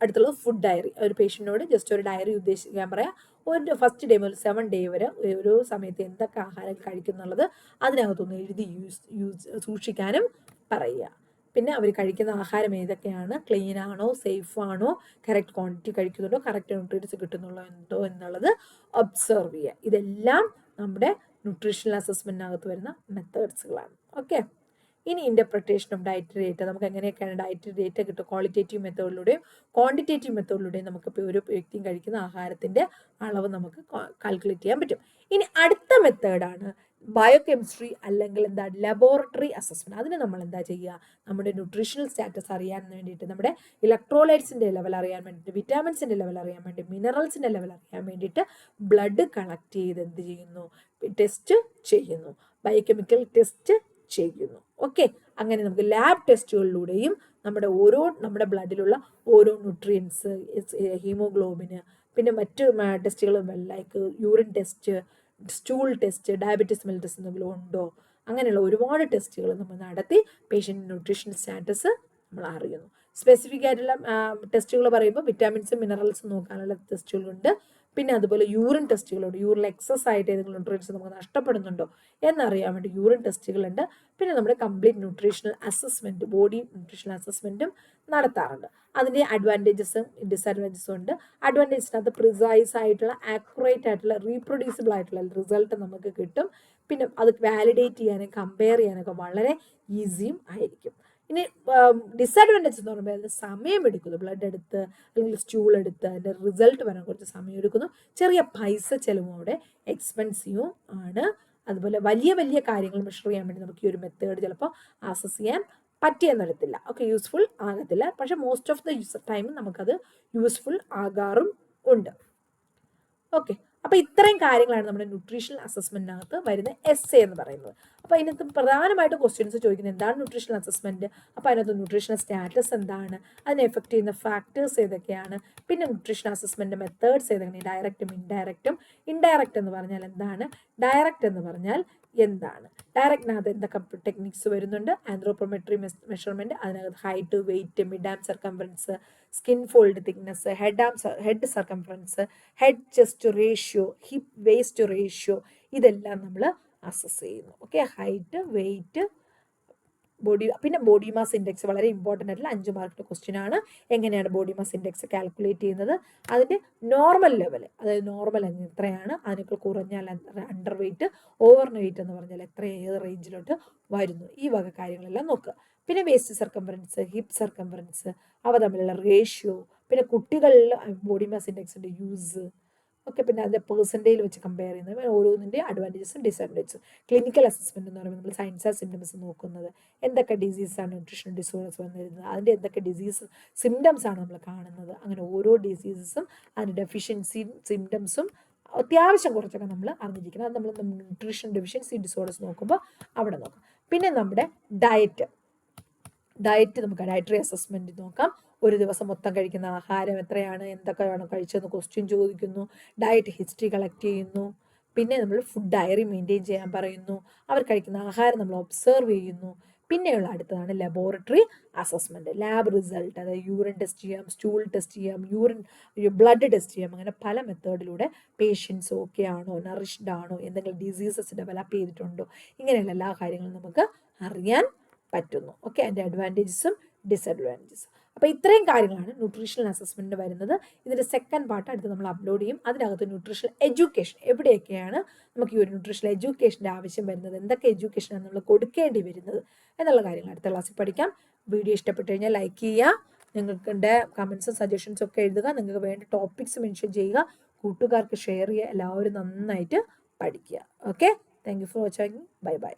അടുത്തുള്ളത് ഫുഡ് ഡയറി. ഒരു പേഷ്യൻറ്റിനോട് ജസ്റ്റ് ഒരു ഡയറി ഉദ്ദേശിക്കാൻ പറയാം. ഒരു ഫസ്റ്റ് ഡേ മുതൽ 7 day വരെ ഓരോ സമയത്ത് എന്തൊക്കെ ആഹാരം കഴിക്കുന്നുള്ളത് അതിനകത്തൊന്ന് എഴുതി സൂക്ഷിക്കാനും പറയുക. പിന്നെ അവർ കഴിക്കുന്ന ആഹാരം ഏതൊക്കെയാണ്, ക്ലീൻ ആണോ, സേഫ് ആണോ, കറക്റ്റ് ക്വാണ്ടിറ്റി കഴിക്കുന്നുണ്ടോ, കറക്റ്റ് ന്യൂട്രിയൻസ് കിട്ടുന്നുണ്ടോ എന്നുള്ളത് ഒബ്സർവ് ചെയ്യുക. ഇതെല്ലാം നമ്മുടെ ന്യൂട്രീഷണൽ അസസ്മെൻറ്റിനകത്ത് വരുന്ന മെത്തേഡ്സുകളാണ്. ഓക്കെ, ഇനി ഇൻ്റർപ്രിട്ടേഷൻ ഓഫ് ഡയറ്ററി ഡേറ്റ. നമുക്ക് എങ്ങനെയൊക്കെയാണ് ഡയറ്ററി ഡേറ്റ കിട്ടും, ക്വാളിറ്റേറ്റീവ് മെത്തേഡിലൂടെയും ക്വാണ്ടിറ്റേറ്റീവ് മെത്തേഡിലൂടെയും നമുക്ക് ഒരു വ്യക്തിയും കഴിക്കുന്ന ആഹാരത്തിൻ്റെ അളവ് നമുക്ക് കാൽക്കുലേറ്റ് ചെയ്യാൻ പറ്റും. ഇനി അടുത്ത മെത്തേഡാണ് ബയോകെമിസ്ട്രി അല്ലെങ്കിൽ എന്താ ലബോറട്ടറി അസസ്മെൻറ്റ്. അതിന് നമ്മൾ എന്താ ചെയ്യുക, നമ്മുടെ ന്യൂട്രീഷണൽ സ്റ്റാറ്റസ് അറിയാൻ വേണ്ടിയിട്ട്, നമ്മുടെ ഇലക്ട്രോലൈറ്റ്സിൻ്റെ ലെവൽ അറിയാൻ വേണ്ടിയിട്ട്, വിറ്റാമിൻസിൻ്റെ ലെവൽ അറിയാൻ വേണ്ടി, മിനറൽസിൻ്റെ ലെവൽ അറിയാൻ വേണ്ടിയിട്ട് ബ്ലഡ് കളക്ട് ചെയ്ത് എന്ത് ചെയ്യുന്നു, ടെസ്റ്റ് ചെയ്യുന്നു, ബയോകെമിക്കൽ ടെസ്റ്റ് ചെയ്യുന്നു. ഓക്കെ, അങ്ങനെ നമുക്ക് ലാബ് ടെസ്റ്റുകളിലൂടെയും നമ്മുടെ ബ്ലഡിലുള്ള ഓരോ ന്യൂട്രിയൻസ്, ഹീമോഗ്ലോബിന്, പിന്നെ മറ്റ് ടെസ്റ്റുകളും like urine test, stool test, diabetes mellitus എന്തെങ്കിലും ഉണ്ടോ, അങ്ങനെയുള്ള ഒരുപാട് ടെസ്റ്റുകൾ നമ്മൾ നടത്തി പേഷ്യൻ്റ് ന്യൂട്രീഷൻ സ്റ്റാറ്റസ് നമ്മൾ അറിയുന്നു. സ്പെസിഫിക് ആയിട്ടുള്ള ടെസ്റ്റുകൾ പറയുമ്പോൾ വിറ്റാമിൻസും മിനറൽസും നോക്കാനുള്ള ടെസ്റ്റുകളുണ്ട്. പിന്നെ അതുപോലെ യൂറിൻ ടെസ്റ്റുകളുണ്ട്, യൂറിൻ എക്സസ് ആയിട്ട് ഏതെങ്കിലും ന്യൂട്രിയൻസ് നമുക്ക് നഷ്ടപ്പെടുന്നുണ്ടോ എന്നറിയാൻ വേണ്ടി യൂറിൻ ടെസ്റ്റുകളുണ്ട്. പിന്നെ നമ്മുടെ complete nutritional assessment, body nutritional അസസ്മെൻറ്റും നടത്താറുണ്ട്. അതിൻ്റെ അഡ്വാൻറ്റേജസും ഡിസഡ്വാൻറ്റേജസും ഉണ്ട്. അഡ്വാൻറ്റേജിനകത്ത് പ്രിസൈസ് ആയിട്ടുള്ള, ആക്യുറേറ്റ് ആയിട്ടുള്ള, റീപ്രൊഡ്യൂസിബിൾ ആയിട്ടുള്ള റിസൾട്ട് നമുക്ക് കിട്ടും. പിന്നെ അത് വാലിഡേറ്റ് ചെയ്യാനും കമ്പയർ ചെയ്യാനൊക്കെ വളരെ ഈസിയും ആയിരിക്കും. ഇനി ഡിസഡ്വാൻറ്റേജ് എന്ന് പറയുമ്പോൾ അത് സമയമെടുക്കുന്നു. ബ്ലഡ് എടുത്ത് അല്ലെങ്കിൽ സ്റ്റൂൾ എടുത്ത് അതിൻ്റെ റിസൾട്ട് വരാൻ കുറച്ച് സമയം എടുക്കുന്നു. ചെറിയ പൈസ ചിലവും അവിടെ എക്സ്പെൻസീവും ആണ്. അതുപോലെ വലിയ വലിയ കാര്യങ്ങൾ മെഷർ ചെയ്യാൻ വേണ്ടി നമുക്ക് ഈ ഒരു മെത്തേഡ് ചിലപ്പോൾ ആക്സസ് ചെയ്യാൻ പറ്റിയെന്ന് വരത്തില്ല. ഓക്കെ, യൂസ്ഫുൾ ആകത്തില്ല. പക്ഷെ മോസ്റ്റ് ഓഫ് ദ ടൈം നമുക്കത് യൂസ്ഫുൾ ആകാറും ഉണ്ട്. ഓക്കെ, അപ്പോൾ ഇത്രയും കാര്യങ്ങളാണ് നമ്മുടെ ന്യൂട്രീഷണൽ അസസ്മെന്റിനകത്ത് വരുന്ന എസ് എന്ന് പറയുന്നത്. അപ്പോൾ അതിനകത്ത് പ്രധാനമായിട്ട് ക്വസ്റ്റ്യൻസ് ചോദിക്കുന്നത് എന്താണ് ന്യൂട്രീഷണൽ അസസ്മെന്റ്, അപ്പോൾ അതിനകത്ത് ന്യൂട്രീഷണൽ സ്റ്റാറ്റസ് എന്താണ്, അതിനെ എഫക്ട് ചെയ്യുന്ന ഫാക്ടേഴ്സ് ഏതൊക്കെയാണ്, പിന്നെ ന്യൂട്രീഷണൽ അസസ്മെന്റ് മെത്തേഡ്സ് ഏതൊക്കെയാണ്, ഡയറക്റ്റും ഇൻഡയറക്റ്റും. ഇൻഡയറക്റ്റ് എന്ന് പറഞ്ഞാൽ എന്താണ്, ഡയറക്റ്റ് എന്ന് പറഞ്ഞാൽ എന്താണ്, ഡയറക്റ്റിനകത്ത് എന്തൊക്കെ ടെക്നിക്സ് വരുന്നുണ്ട്, ആന്ത്രോപോമെട്രി മെഷർമെന്റ്, അതിനകത്ത് height, weight, mid arm circumference, skin fold thickness, head circumference, head chest ratio, hip waist ratio, ഇതെല്ലാം നമ്മൾ അസസ് ചെയ്യുന്നു. ഓക്കെ, ഹൈറ്റ്, വെയിറ്റ്, ബോഡി, പിന്നെ ബോഡി മാസ് ഇൻഡെക്സ് വളരെ ഇമ്പോർട്ടൻ്റ് ആയിട്ടുള്ള 5 മാർക്കിൻ്റെ ക്വസ്റ്റ്യൻ ആണ്. എങ്ങനെയാണ് ബോഡി മാസ് ഇൻഡെക്സ് കാൽക്കുലേറ്റ് ചെയ്യുന്നത്, അതിൻ്റെ നോർമൽ ലെവൽ, അതായത് നോർമൽ എത്രയാണ്, അതിനേക്കാൾ കുറഞ്ഞാൽ അണ്ടർ വെയിറ്റ്, ഓവർ വെയിറ്റ് എന്ന് പറഞ്ഞാൽ എത്ര, ഏത് റേഞ്ചിലോട്ട് വരുന്നു, ഈ വക കാര്യങ്ങളെല്ലാം നോക്കുക. പിന്നെ വേസ്റ്റ് സർക്കംഫറൻസ്, ഹിപ്പ് സർക്കംഫറൻസ്, അവ തമ്മിലുള്ള റേഷ്യോ, പിന്നെ കുട്ടികളിൽ ബോഡി മാസ് ഇൻഡെക്സിൻ്റെ യൂസ്, ഓക്കെ, പിന്നെ അതിൻ്റെ പെർസെൻറ്റേജിൽ വെച്ച് കമ്പയർ ചെയ്യുന്നത്, ഓരോന്നിൻ്റെ അഡ്വാൻറ്റേജസും ഡിസഡ്വാൻറ്റേജസും. ക്ലിനിക്കൽ അസസ്മെൻറ്റ് എന്ന് പറയുമ്പോൾ നമ്മൾ സയൻസ് ആൻഡ് സിംറ്റംസ് നോക്കുന്നത്, എന്തൊക്കെ ഡിസീസാണ് ന്യൂട്രീഷണൽ ഡിസോർഡേഴ്സ് വന്നിരുന്നത്, അതിൻ്റെ എന്തൊക്കെ ഡിസീസ് സിംറ്റംസ് ആണ് നമ്മൾ കാണുന്നത്, അങ്ങനെ ഓരോ ഡിസീസസും അതിൻ്റെ ഡെഫിഷ്യൻസിയും സിംറ്റംസും അത്യാവശ്യം കുറച്ചൊക്കെ നമ്മൾ അറിഞ്ഞിരിക്കണം. അത് നമ്മൾ ന്യൂട്രീഷൻ ഡെഫിഷ്യൻസി ഡിസോർഡേഴ്സ് നോക്കുമ്പോൾ അവിടെ നോക്കാം. പിന്നെ നമ്മുടെ ഡയറ്റ് നമുക്ക് ഡയറ്ററി അസസ്മെൻറ്റ് നോക്കാം. ഒരു ദിവസം മൊത്തം കഴിക്കുന്ന ആഹാരം എത്രയാണ്, എന്തൊക്കെയാണ് കഴിച്ചതെന്ന് ക്വസ്റ്റ്യൻ ചോദിക്കുന്നു, ഡയറ്റ് ഹിസ്റ്ററി കളക്ട് ചെയ്യുന്നു, പിന്നെ നമ്മൾ ഫുഡ് ഡയറി മെയിൻറ്റെയിൻ ചെയ്യാൻ പറയുന്നു, അവർ കഴിക്കുന്ന ആഹാരം നമ്മൾ ഒബ്സർവ് ചെയ്യുന്നു. പിന്നെയുള്ള അടുത്തതാണ് ലബോറട്ടറി അസസ്മെൻറ്റ്, ലാബ് റിസൾട്ട്, അതായത് യൂറിൻ ടെസ്റ്റ് ചെയ്യാം, സ്റ്റൂൾ ടെസ്റ്റ് ചെയ്യാം, ബ്ലഡ് ടെസ്റ്റ് ചെയ്യാം, അങ്ങനെ പല മെത്തേഡിലൂടെ പേഷ്യൻസ് ഓക്കെ ആണോ, നറിഷ്ഡ് ആണോ, എന്തെങ്കിലും ഡിസീസസ് ഡെവലപ്പ് ചെയ്തിട്ടുണ്ടോ, ഇങ്ങനെയുള്ള എല്ലാ കാര്യങ്ങളും നമുക്ക് അറിയാൻ പറ്റുന്നു. ഓക്കെ, അതിൻ്റെ അഡ്വാൻറ്റേജസും ഡിസഡ്വാൻറ്റേജസും. അപ്പോൾ ഇത്രയും കാര്യങ്ങളാണ് ന്യൂട്രീഷണൽ അസസ്മെൻറ്റ് വരുന്നത്. ഇതിൻ്റെ സെക്കൻഡ് പാർട്ട് അടുത്ത് നമ്മൾ അപ്ലോഡ് ചെയ്യും. അതിനകത്ത് ന്യൂട്രീഷണൽ എഡ്യൂക്കേഷൻ, എവിടെയൊക്കെയാണ് നമുക്ക് ഈ ഒരു ന്യൂട്രീഷണൽ എഡ്യൂക്കേഷൻ്റെ ആവശ്യം വരുന്നത്, എന്തൊക്കെ എഡ്യൂക്കേഷനാണ് നമ്മൾ കൊടുക്കേണ്ടി വരുന്നത് എന്നുള്ള കാര്യങ്ങൾ അടുത്ത ക്ലാസ്സിൽ പഠിക്കാം. വീഡിയോ ഇഷ്ടപ്പെട്ടു കഴിഞ്ഞാൽ ലൈക്ക് ചെയ്യുക, നിങ്ങളുടെ കമൻസും സജഷൻസും ഒക്കെ എഴുതുക, നിങ്ങൾക്ക് വേണ്ട ടോപ്പിക്സ് മെൻഷൻ ചെയ്യുക, കൂട്ടുകാർക്ക് ഷെയർ ചെയ്യുക, എല്ലാവരും നന്നായിട്ട് പഠിക്കുക. Okay, thank you for watching. Bye bye.